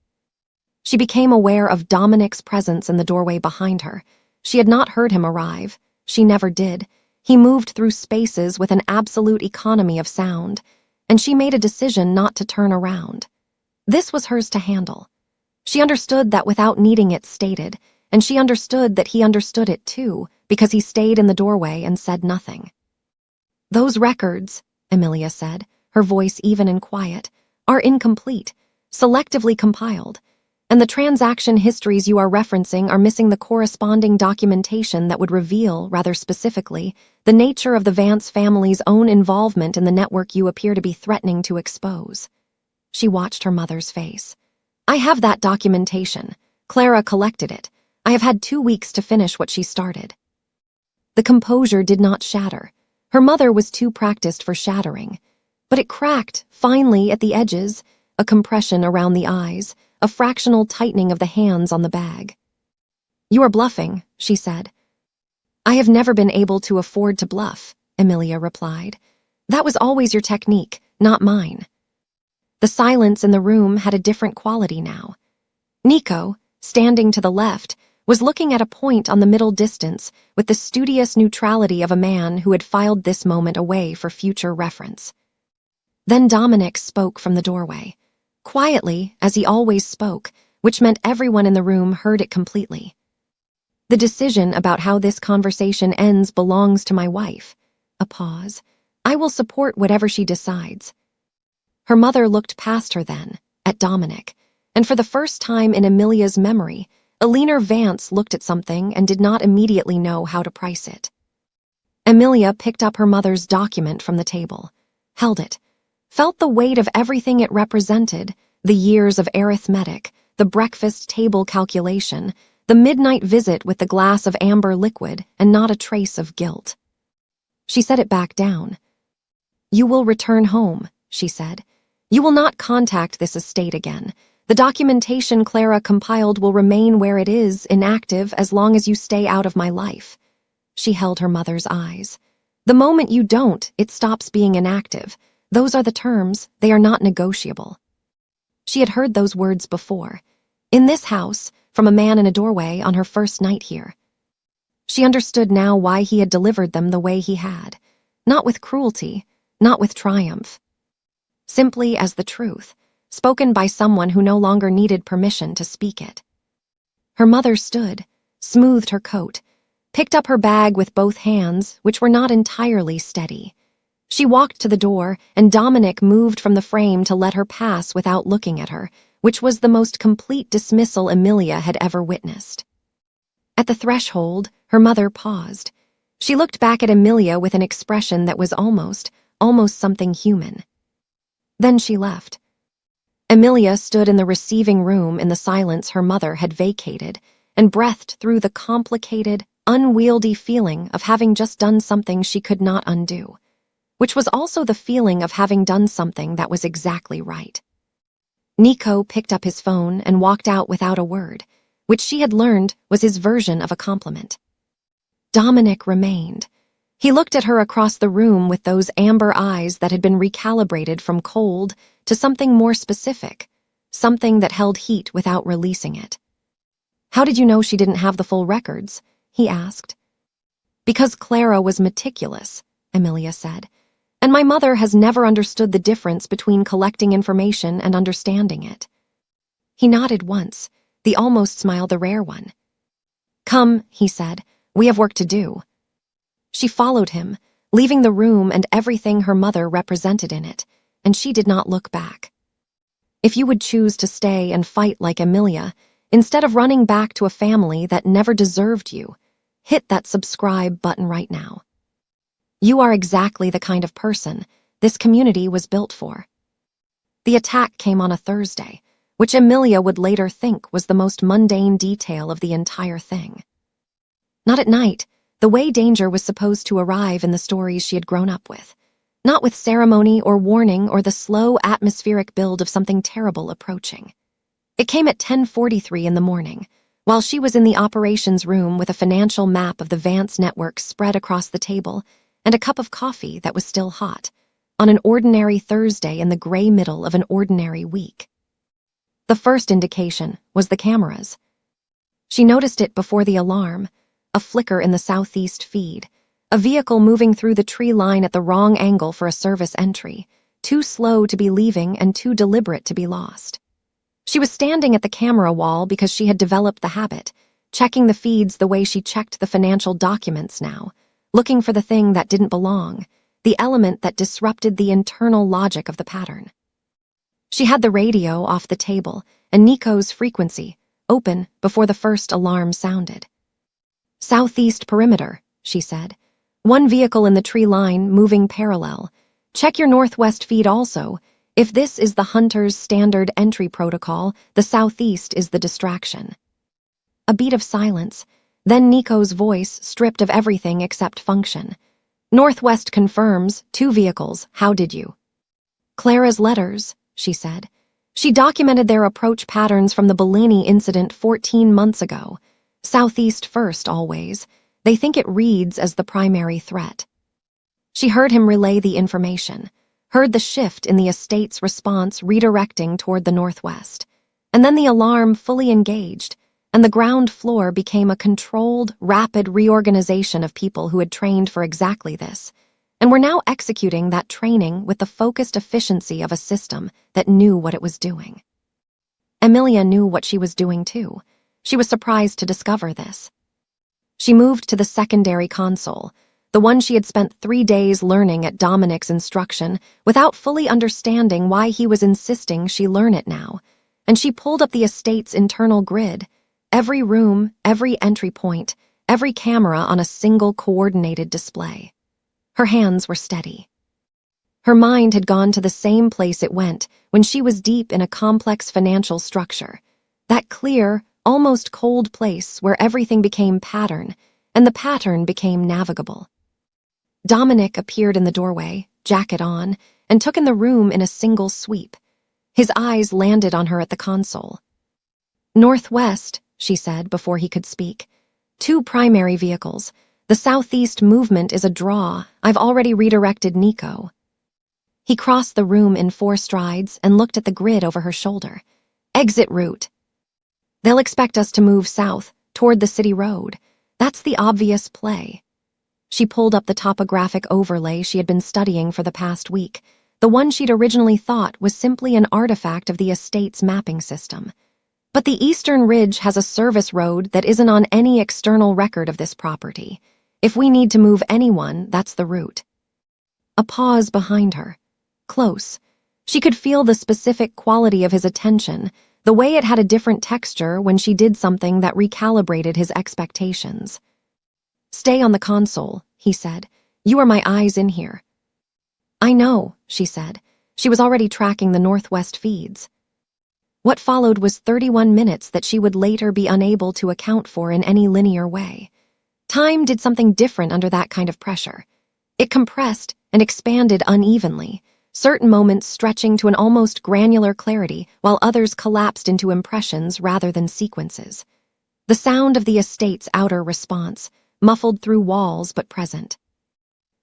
She became aware of Dominic's presence in the doorway behind her. She had not heard him arrive. She never did. He moved through spaces with an absolute economy of sound, and she made a decision not to turn around. This was hers to handle. She understood that without needing it stated, and she understood that he understood it too, because he stayed in the doorway and said nothing. "Those records," Emilia said, her voice even and quiet, "are incomplete, selectively compiled, and the transaction histories you are referencing are missing the corresponding documentation that would reveal, rather specifically, the nature of the Vance family's own involvement in the network you appear to be threatening to expose." She watched her mother's face. "I have that documentation. Clara collected it. I have had 2 weeks to finish what she started." The composure did not shatter. Her mother was too practiced for shattering. But it cracked, finely, at the edges, a compression around the eyes, a fractional tightening of the hands on the bag. "You are bluffing," she said. "I have never been able to afford to bluff," Emilia replied. "That was always your technique, not mine." The silence in the room had a different quality now. Nico, standing to the left, was looking at a point on the middle distance with the studious neutrality of a man who had filed this moment away for future reference. Then Dominic spoke from the doorway. Quietly, as he always spoke, which meant everyone in the room heard it completely. "The decision about how this conversation ends belongs to my wife." A pause. "I will support whatever she decides." Her mother looked past her then, at Dominic, and for the first time in Emilia's memory, Eleanor Vance looked at something and did not immediately know how to price it. Emilia picked up her mother's document from the table, held it, felt the weight of everything it represented, the years of arithmetic, the breakfast table calculation, the midnight visit with the glass of amber liquid, and not a trace of guilt. She set it back down. "You will return home," she said. "You will not contact this estate again. The documentation Clara compiled will remain where it is, inactive, as long as you stay out of my life." She held her mother's eyes. "The moment you don't, it stops being inactive. Those are the terms, they are not negotiable." She had heard those words before. In this house, from a man in a doorway on her first night here. She understood now why he had delivered them the way he had. Not with cruelty, not with triumph. Simply as the truth, spoken by someone who no longer needed permission to speak it. Her mother stood smoothed her coat, picked up her bag with both hands, which were not entirely steady. She walked to the door, and Dominic moved from the frame to let her pass without looking at her, which was the most complete dismissal Emilia had ever witnessed. At the threshold, her mother paused. She looked back at Emilia with an expression that was almost something human. Then she left. Emilia stood in the receiving room in the silence her mother had vacated and breathed through the complicated, unwieldy feeling of having just done something she could not undo, which was also the feeling of having done something that was exactly right. Nico picked up his phone and walked out without a word, which she had learned was his version of a compliment. Dominic remained. He looked at her across the room with those amber eyes that had been recalibrated from cold to something more specific, something that held heat without releasing it. "How did you know she didn't have the full records?" he asked. "Because Clara was meticulous," Emilia said, "and my mother has never understood the difference between collecting information and understanding it." He nodded once, the almost smile the rare one. "Come," he said, "we have work to do." She followed him, leaving the room and everything her mother represented in it, and she did not look back. If you would choose to stay and fight like Emilia, instead of running back to a family that never deserved you, hit that subscribe button right now. You are exactly the kind of person this community was built for. The attack came on a Thursday, which Emilia would later think was the most mundane detail of the entire thing. Not at night, the way danger was supposed to arrive in the stories she had grown up with, not with ceremony or warning or the slow atmospheric build of something terrible approaching. It came at 10:43 in the morning, while she was in the operations room with a financial map of the Vance network spread across the table and a cup of coffee that was still hot, on an ordinary Thursday in the gray middle of an ordinary week. The first indication was the cameras. She noticed it before the alarm, a flicker in the southeast feed, a vehicle moving through the tree line at the wrong angle for a service entry, too slow to be leaving and too deliberate to be lost. She was standing at the camera wall because she had developed the habit, checking the feeds the way she checked the financial documents now, looking for the thing that didn't belong, the element that disrupted the internal logic of the pattern. She had the radio off the table and Nico's frequency open before the first alarm sounded. "Southeast perimeter," she said. "One vehicle in the tree line moving parallel. Check your northwest feed also. If this is the hunter's standard entry protocol, the southeast is the distraction." A beat of silence, then Nico's voice stripped of everything except function. "Northwest confirms, 2 vehicles, how did you?" "Clara's letters," she said. "She documented their approach patterns from the Bellini incident 14 months ago. Southeast first, always. They think it reads as the primary threat." She heard him relay the information, heard the shift in the estate's response redirecting toward the northwest, and then the alarm fully engaged, and the ground floor became a controlled, rapid reorganization of people who had trained for exactly this, and were now executing that training with the focused efficiency of a system that knew what it was doing. Emilia knew what she was doing too. She was surprised to discover this. She moved to the secondary console, the one she had spent 3 days learning at Dominic's instruction without fully understanding why he was insisting she learn it now, and she pulled up the estate's internal grid, every room, every entry point, every camera on a single coordinated display. Her hands were steady. Her mind had gone to the same place it went when she was deep in a complex financial structure, that clear, almost cold place where everything became pattern, and the pattern became navigable. Dominic appeared in the doorway, jacket on, and took in the room in a single sweep. His eyes landed on her at the console. "Northwest," she said before he could speak. "2 primary vehicles. The southeast movement is a draw. I've already redirected Nico." He crossed the room in 4 strides and looked at the grid over her shoulder. "Exit route. They'll expect us to move south, toward the city road. That's the obvious play." She pulled up the topographic overlay she had been studying for the past week, the one she'd originally thought was simply an artifact of the estate's mapping system. But the Eastern Ridge has a service road that isn't on any external record of this property. If we need to move anyone, that's the route. A pause behind her. Close. She could feel the specific quality of his attention, the way it had a different texture when she did something that recalibrated his expectations. "Stay on the console," he said. "You are my eyes in here." "I know," she said. She was already tracking the northwest feeds. What followed was 31 minutes that she would later be unable to account for in any linear way. Time did something different under that kind of pressure. It compressed and expanded unevenly, certain moments stretching to an almost granular clarity while others collapsed into impressions rather than sequences. The sound of the estate's outer response, muffled through walls but present.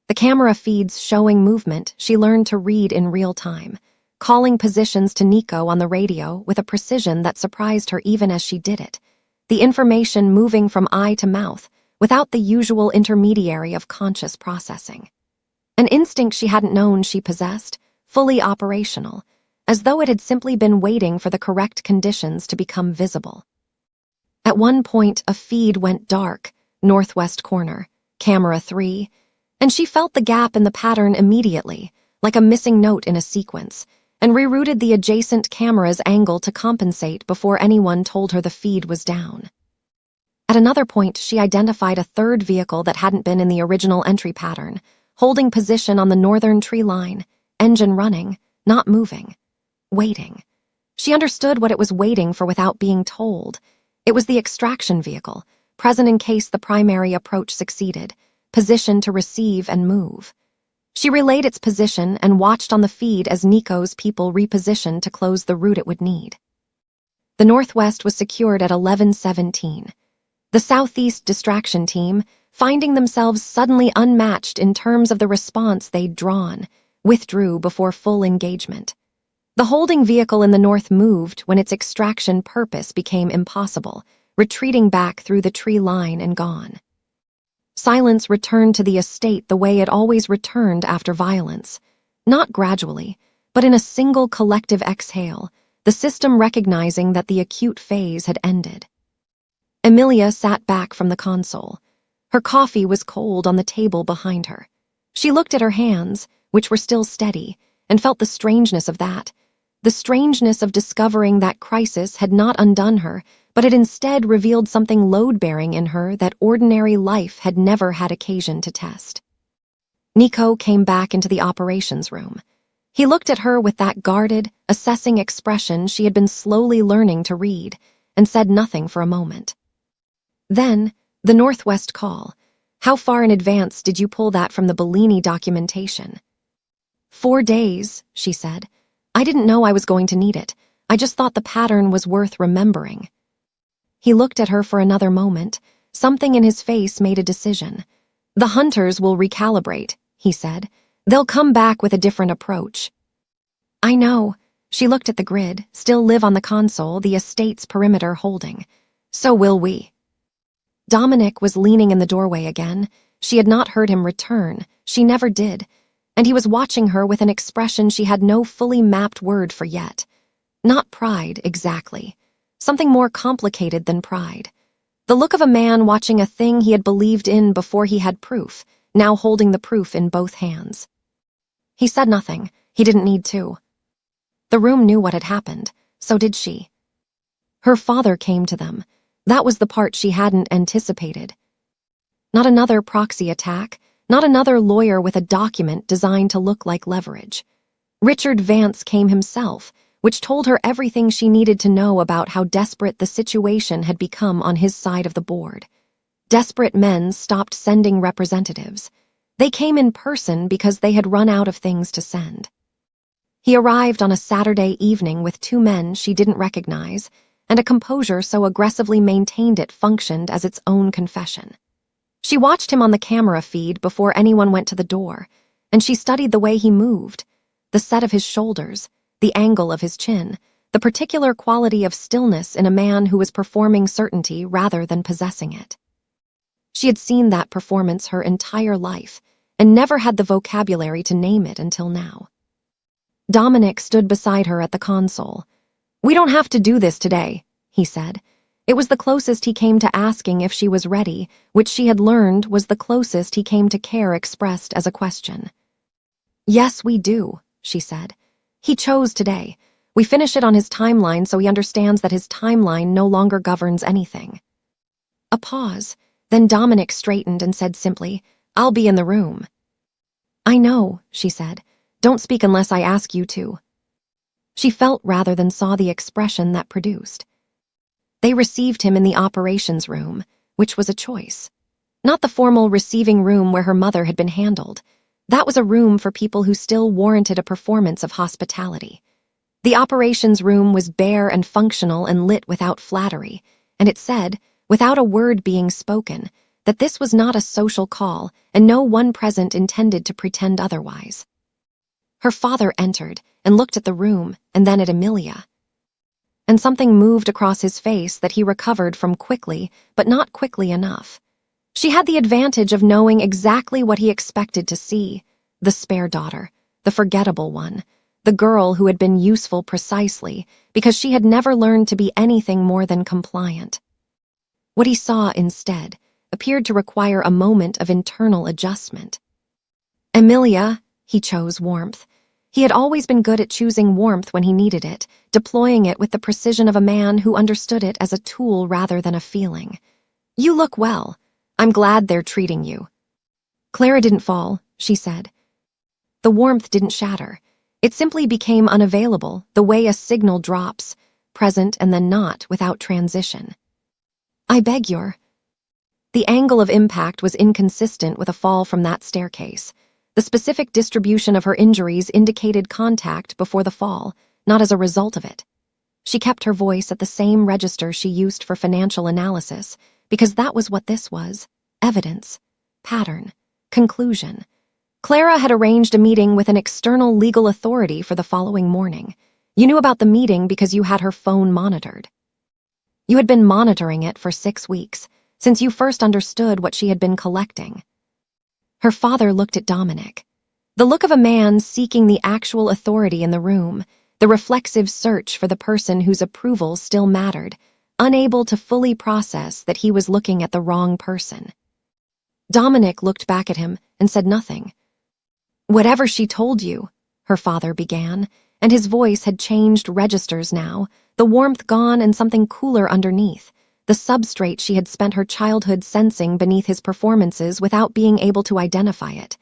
The camera feeds showing movement she learned to read in real time, calling positions to Nico on the radio with a precision that surprised her even as she did it, the information moving from eye to mouth without the usual intermediary of conscious processing. An instinct she hadn't known she possessed, fully operational, as though it had simply been waiting for the correct conditions to become visible. At one point, a feed went dark, northwest corner, camera 3, and she felt the gap in the pattern immediately, like a missing note in a sequence, and rerouted the adjacent camera's angle to compensate before anyone told her the feed was down. At another point, she identified a third vehicle that hadn't been in the original entry pattern, holding position on the northern tree line, engine running, not moving, waiting. She understood what it was waiting for without being told. It was the extraction vehicle, present in case the primary approach succeeded, positioned to receive and move. She relayed its position and watched on the feed as Nico's people repositioned to close the route it would need. The northwest was secured at 11:17. The southeast distraction team, finding themselves suddenly unmatched in terms of the response they'd drawn, withdrew before full engagement. The holding vehicle in the north moved when its extraction purpose became impossible, retreating back through the tree line and gone. Silence returned to the estate the way it always returned after violence, not gradually, but in a single collective exhale, the system recognizing that the acute phase had ended. Emilia sat back from the console. Her coffee was cold on the table behind her. She looked at her hands, which were still steady, and felt the strangeness of that, the strangeness of discovering that crisis had not undone her, but had instead revealed something load-bearing in her that ordinary life had never had occasion to test. Nico came back into the operations room. He looked at her with that guarded, assessing expression she had been slowly learning to read, and said nothing for a moment. Then, the Northwest call. How far in advance did you pull that from the Bellini documentation? 4 days, she said. I didn't know I was going to need it. I just thought the pattern was worth remembering. He looked at her for another moment. Something in his face made a decision. The hunters will recalibrate, he said. They'll come back with a different approach. I know. She looked at the grid, still live on the console, the estate's perimeter holding. So will we. Dominic was leaning in the doorway again. She had not heard him return. She never did. And he was watching her with an expression she had no fully mapped word for yet. Not pride, exactly. Something more complicated than pride. The look of a man watching a thing he had believed in before he had proof, now holding the proof in both hands. He said nothing. He didn't need to. The room knew what had happened. So did she. Her father came to them. That was the part she hadn't anticipated. Not another proxy attack, not another lawyer with a document designed to look like leverage. Richard Vance came himself, which told her everything she needed to know about how desperate the situation had become on his side of the board. Desperate men stopped sending representatives. They came in person because they had run out of things to send. He arrived on a Saturday evening with 2 men she didn't recognize, and a composure so aggressively maintained it functioned as its own confession. She watched him on the camera feed before anyone went to the door, and she studied the way he moved, the set of his shoulders, the angle of his chin, the particular quality of stillness in a man who was performing certainty rather than possessing it. She had seen that performance her entire life, and never had the vocabulary to name it until now. Dominic stood beside her at the console. We don't have to do this today, he said. It was the closest he came to asking if she was ready, which she had learned was the closest he came to care expressed as a question. Yes, we do, she said. He chose today. We finish it on his timeline so he understands that his timeline no longer governs anything. A pause. Then Dominic straightened and said simply, I'll be in the room. I know, she said. Don't speak unless I ask you to. She felt rather than saw the expression that produced. They received him in the operations room, which was a choice. Not the formal receiving room where her mother had been handled. That was a room for people who still warranted a performance of hospitality. The operations room was bare and functional and lit without flattery, and it said, without a word being spoken, that this was not a social call and no one present intended to pretend otherwise. Her father entered and looked at the room and then at Amelia. And something moved across his face that he recovered from quickly, but not quickly enough. She had the advantage of knowing exactly what he expected to see, the spare daughter, the forgettable one, the girl who had been useful precisely because she had never learned to be anything more than compliant. What he saw instead appeared to require a moment of internal adjustment. Amelia, he chose warmth. He had always been good at choosing warmth when he needed it, deploying it with the precision of a man who understood it as a tool rather than a feeling. You look well. I'm glad they're treating you. Clara didn't fall, she said. The warmth didn't shatter. It simply became unavailable, the way a signal drops, present and then not without transition. I beg your... The angle of impact was inconsistent with a fall from that staircase. The specific distribution of her injuries indicated contact before the fall, not as a result of it. She kept her voice at the same register she used for financial analysis, because that was what this was: evidence, pattern, conclusion. Clara had arranged a meeting with an external legal authority for the following morning. You knew about the meeting because you had her phone monitored. You had been monitoring it for 6 weeks, since you first understood what she had been collecting. Her father looked at Dominic. The look of a man seeking the actual authority in the room, the reflexive search for the person whose approval still mattered, unable to fully process that he was looking at the wrong person. Dominic looked back at him and said nothing. Whatever she told you, her father began, and his voice had changed registers now, the warmth gone and something cooler underneath, the substrate she had spent her childhood sensing beneath his performances without being able to identify it.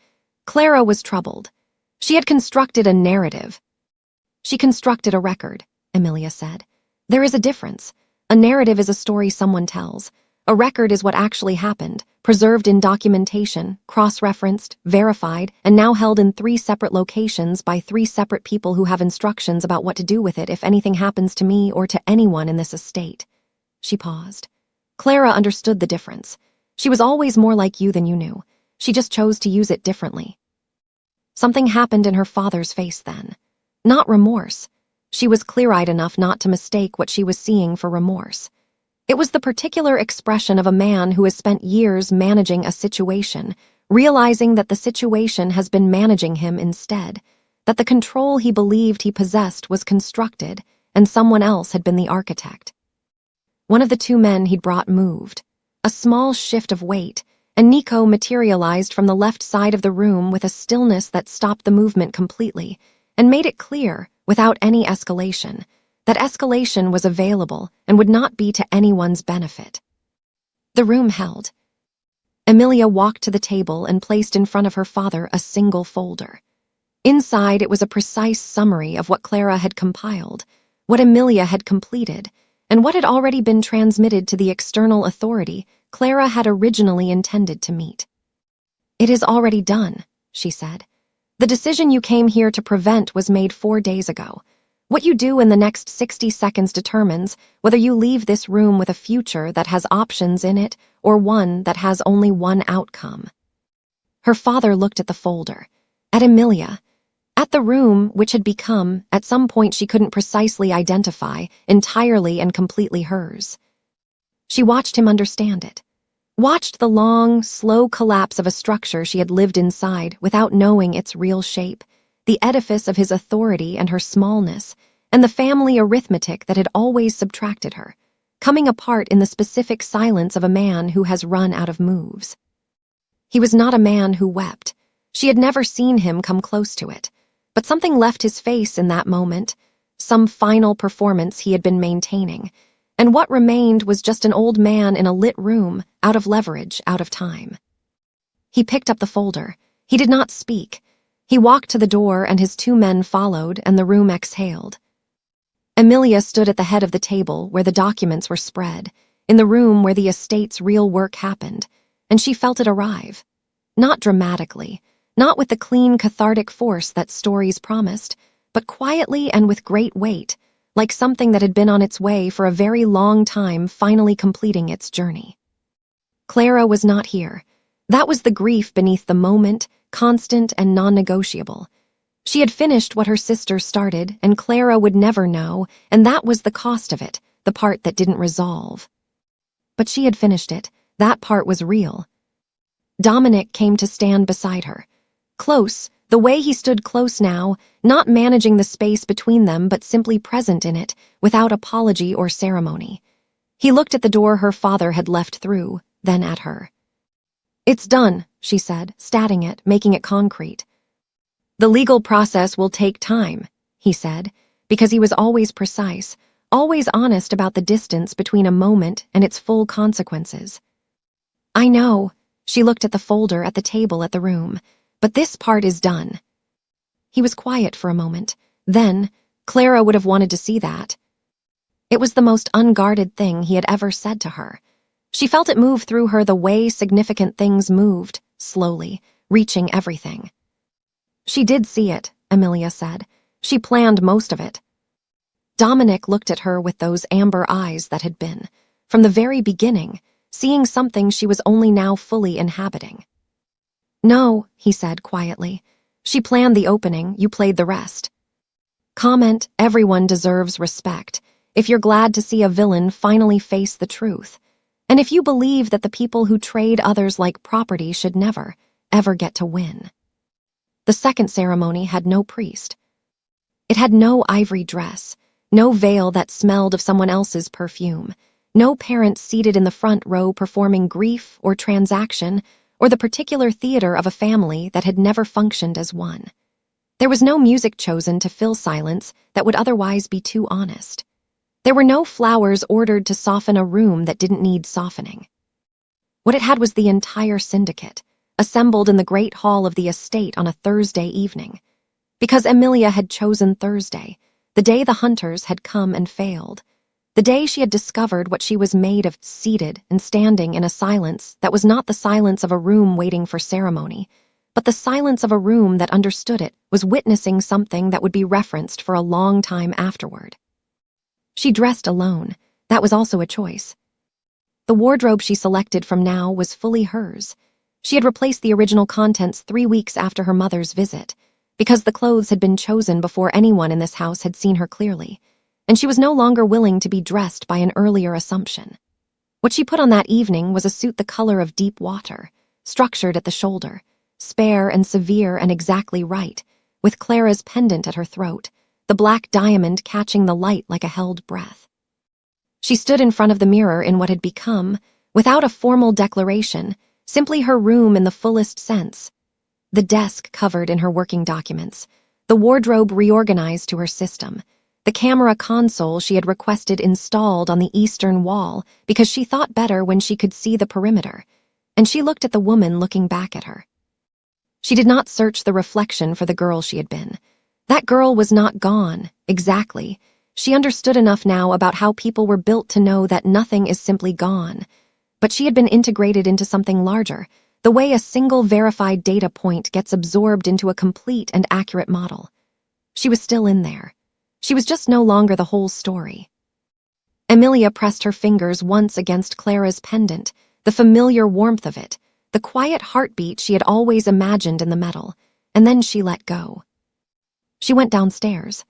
Clara was troubled. She had constructed a narrative. She constructed a record, Amelia said. There is a difference. A narrative is a story someone tells. A record is what actually happened, preserved in documentation, cross-referenced, verified, and now held in 3 separate locations by 3 separate people who have instructions about what to do with it if anything happens to me or to anyone in this estate. She paused. Clara understood the difference. She was always more like you than you knew. She just chose to use it differently. Something happened in her father's face then. Not remorse. She was clear-eyed enough not to mistake what she was seeing for remorse. It was the particular expression of a man who has spent years managing a situation, realizing that the situation has been managing him instead, that the control he believed he possessed was constructed, and someone else had been the architect. One of the 2 men he'd brought moved. A small shift of weight, and Nico materialized from the left side of the room with a stillness that stopped the movement completely, and made it clear, without any escalation, that escalation was available and would not be to anyone's benefit. The room held. Amelia walked to the table and placed in front of her father a single folder. Inside it was a precise summary of what Clara had compiled, what Amelia had completed, and what had already been transmitted to the external authority Clara had originally intended to meet. It is already done, she said. The decision you came here to prevent was made 4 days ago. What you do in the next 60 seconds determines whether you leave this room with a future that has options in it or one that has only one outcome. Her father looked at the folder, at Amelia, at the room which had become, at some point she couldn't precisely identify, entirely and completely hers. She watched him understand it, watched the long, slow collapse of a structure she had lived inside without knowing its real shape, the edifice of his authority and her smallness, and the family arithmetic that had always subtracted her. coming apart in the specific silence of a man who has run out of moves. He was not a man who wept. She had never seen him come close to it. But something left his face in that moment, some final performance he had been maintaining, and what remained was just an old man in a lit room, out of leverage, out of time. He picked up the folder. He did not speak. He walked to the door and his 2 men followed and the room exhaled. Emilia stood at the head of the table where the documents were spread, in the room where the estate's real work happened, and she felt it arrive. Not dramatically, not with the clean, cathartic force that stories promised, but quietly and with great weight, like something that had been on its way for a very long time finally completing its journey. Clara was not here. That was the grief beneath the moment, constant and non-negotiable. She had finished what her sister started, and Clara would never know, and that was the cost of it, the part that didn't resolve. But she had finished it. That part was real. Dominic came to stand beside her. Close, the way he stood close now, not managing the space between them but simply present in it, without apology or ceremony. He looked at the door her father had left through, then at her. "It's done," she said, statting it, making it concrete. "The legal process will take time," he said, because he was always precise, always honest about the distance between a moment and its full consequences. "I know," she looked at the folder at the table at the room, "but this part is done." He was quiet for a moment. Then, Clara would have wanted to see that. It was the most unguarded thing he had ever said to her. She felt it move through her the way significant things moved, slowly, reaching everything. "She did see it," Emilia said. "She planned most of it." Dominic looked at her with those amber eyes that had been, from the very beginning, seeing something she was only now fully inhabiting. "No," he said quietly. "She planned the opening, you played the rest." Comment, everyone deserves respect, if you're glad to see a villain finally face the truth. And if you believe that the people who trade others like property should never, ever get to win. The second ceremony had no priest. It had no ivory dress, no veil that smelled of someone else's perfume, no parents seated in the front row performing grief or transaction or the particular theater of a family that had never functioned as one. There was no music chosen to fill silence that would otherwise be too honest. There were no flowers ordered to soften a room that didn't need softening. What it had was the entire syndicate, assembled in the great hall of the estate on a Thursday evening. Because Emilia had chosen Thursday, the day the hunters had come and failed, the day she had discovered what she was made of, seated and standing in a silence that was not the silence of a room waiting for ceremony, but the silence of a room that understood it was witnessing something that would be referenced for a long time afterward. She dressed alone. That was also a choice. The wardrobe she selected from now was fully hers. She had replaced the original contents 3 weeks after her mother's visit, because the clothes had been chosen before anyone in this house had seen her clearly, and she was no longer willing to be dressed by an earlier assumption. What she put on that evening was a suit the color of deep water, structured at the shoulder, spare and severe and exactly right, with Clara's pendant at her throat, the black diamond catching the light like a held breath. She stood in front of the mirror in what had become, without a formal declaration, simply her room in the fullest sense. The desk covered in her working documents, the wardrobe reorganized to her system, the camera console she had requested installed on the eastern wall because she thought better when she could see the perimeter, and she looked at the woman looking back at her. She did not search the reflection for the girl she had been. That girl was not gone, exactly. She understood enough now about how people were built to know that nothing is simply gone. But she had been integrated into something larger, the way a single verified data point gets absorbed into a complete and accurate model. She was still in there. She was just no longer the whole story. Emilia pressed her fingers once against Clara's pendant, the familiar warmth of it, the quiet heartbeat she had always imagined in the metal, and then she let go. She went downstairs.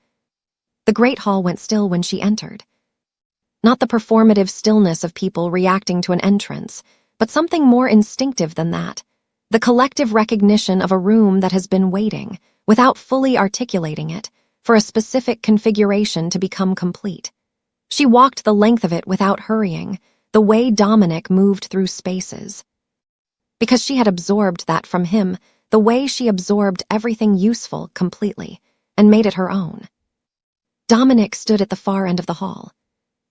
The great hall went still when she entered. Not the performative stillness of people reacting to an entrance, but something more instinctive than that, the collective recognition of a room that has been waiting, without fully articulating it, for a specific configuration to become complete. She walked the length of it without hurrying, the way Dominic moved through spaces. Because she had absorbed that from him, the way she absorbed everything useful completely, and made it her own. Dominic stood at the far end of the hall.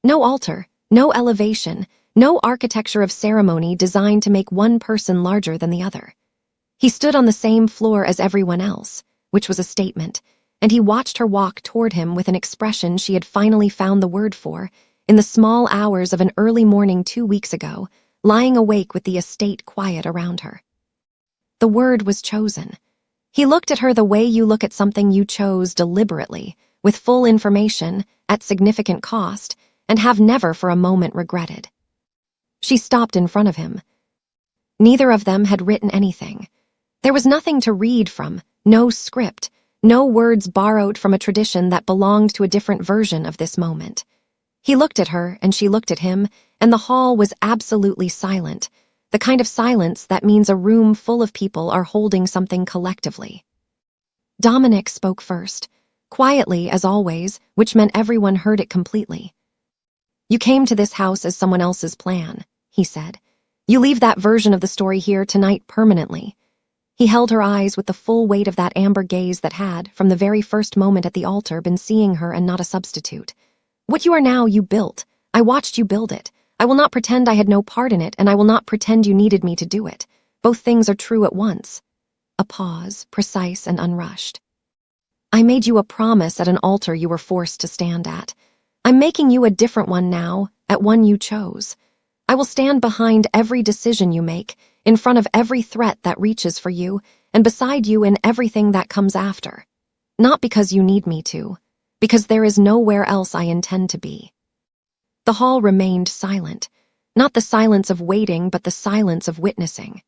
No altar, no elevation, no architecture of ceremony designed to make one person larger than the other. He stood on the same floor as everyone else, which was a statement, and he watched her walk toward him with an expression she had finally found the word for in the small hours of an early morning 2 weeks ago, lying awake with the estate quiet around her. The word was chosen. He looked at her the way you look at something you chose deliberately, with full information, at significant cost, and have never for a moment regretted. She stopped in front of him. Neither of them had written anything. There was nothing to read from, no script, no words borrowed from a tradition that belonged to a different version of this moment. He looked at her, and she looked at him, and the hall was absolutely silent, the kind of silence that means a room full of people are holding something collectively. Dominic spoke first, quietly as always, which meant everyone heard it completely. "You came to this house as someone else's plan," he said. "You leave that version of the story here tonight permanently." He held her eyes with the full weight of that amber gaze that had, from the very first moment at the altar, been seeing her and not a substitute. "What you are now, you built. I watched you build it. I will not pretend I had no part in it, and I will not pretend you needed me to do it. Both things are true at once." A pause, precise and unrushed. "I made you a promise at an altar you were forced to stand at. I'm making you a different one now, at one you chose. I will stand behind every decision you make, in front of every threat that reaches for you, and beside you in everything that comes after. Not because you need me to, because there is nowhere else I intend to be." The hall remained silent, not the silence of waiting, but the silence of witnessing.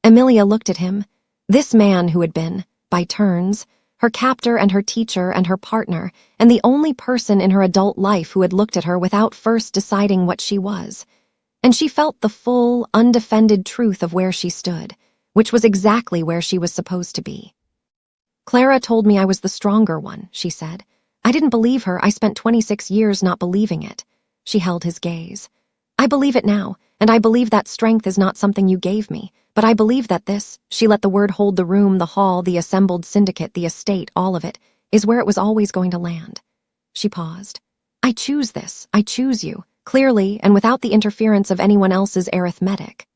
Emilia looked at him, this man who had been, by turns, her captor and her teacher and her partner, and the only person in her adult life who had looked at her without first deciding what she was. And she felt the full, undefended truth of where she stood, which was exactly where she was supposed to be. "Clara told me I was the stronger one," she said. "I didn't believe her. I spent 26 years not believing it." She held his gaze. "I believe it now, and I believe that strength is not something you gave me, but I believe that this," she let the word hold the room, the hall, the assembled syndicate, the estate, all of it, "is where it was always going to land." She paused. "I choose this. I choose you, clearly and without the interference of anyone else's arithmetic."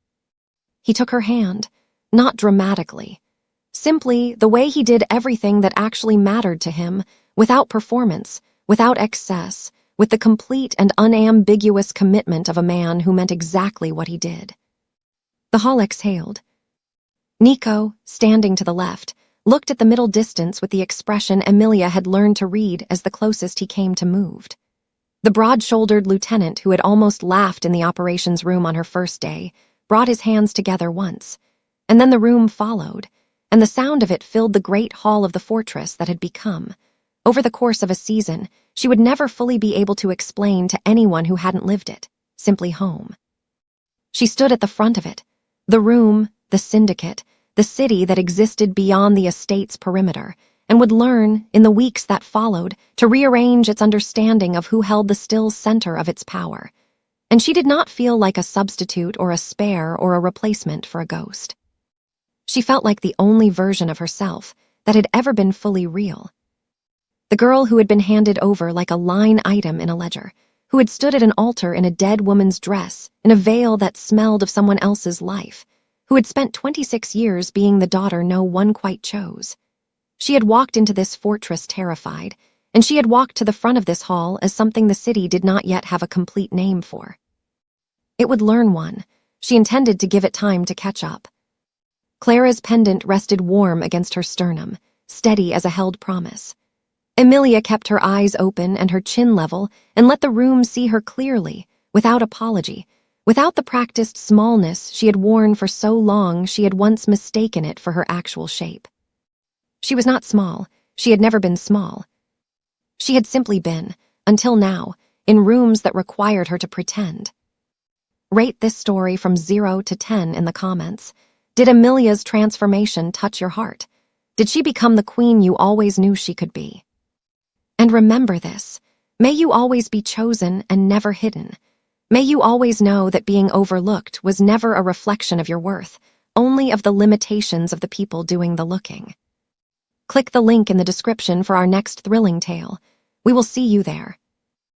He took her hand, not dramatically. Simply, the way he did everything that actually mattered to him, without performance, without excess, with the complete and unambiguous commitment of a man who meant exactly what he did. The hall exhaled. Nico, standing to the left, looked at the middle distance with the expression Emilia had learned to read as the closest he came to moved. The broad-shouldered lieutenant who had almost laughed in the operations room on her first day brought his hands together once, and then the room followed, and the sound of it filled the great hall of the fortress that had become. Over the course of a season, she would never fully be able to explain to anyone who hadn't lived it, simply home. She stood at the front of it, the room, the syndicate, the city that existed beyond the estate's perimeter, and would learn, in the weeks that followed, to rearrange its understanding of who held the still center of its power. And she did not feel like a substitute or a spare or a replacement for a ghost. She felt like the only version of herself that had ever been fully real. The girl who had been handed over like a line item in a ledger, who had stood at an altar in a dead woman's dress, in a veil that smelled of someone else's life, who had spent 26 years being the daughter no one quite chose. She had walked into this fortress terrified, and she had walked to the front of this hall as something the city did not yet have a complete name for. It would learn one. She intended to give it time to catch up. Clara's pendant rested warm against her sternum, steady as a held promise. Emilia kept her eyes open and her chin level and let the room see her clearly, without apology, without the practiced smallness she had worn for so long she had once mistaken it for her actual shape. She was not small. She had never been small. She had simply been, until now, in rooms that required her to pretend. Rate this story from 0 to 10 in the comments. Did Emilia's transformation touch your heart? Did she become the queen you always knew she could be? And remember this, May you always be chosen and never hidden. May you always know that being overlooked was never a reflection of your worth, only of the limitations of the people doing the looking. Click the link in the description for our next thrilling tale. We will see you there.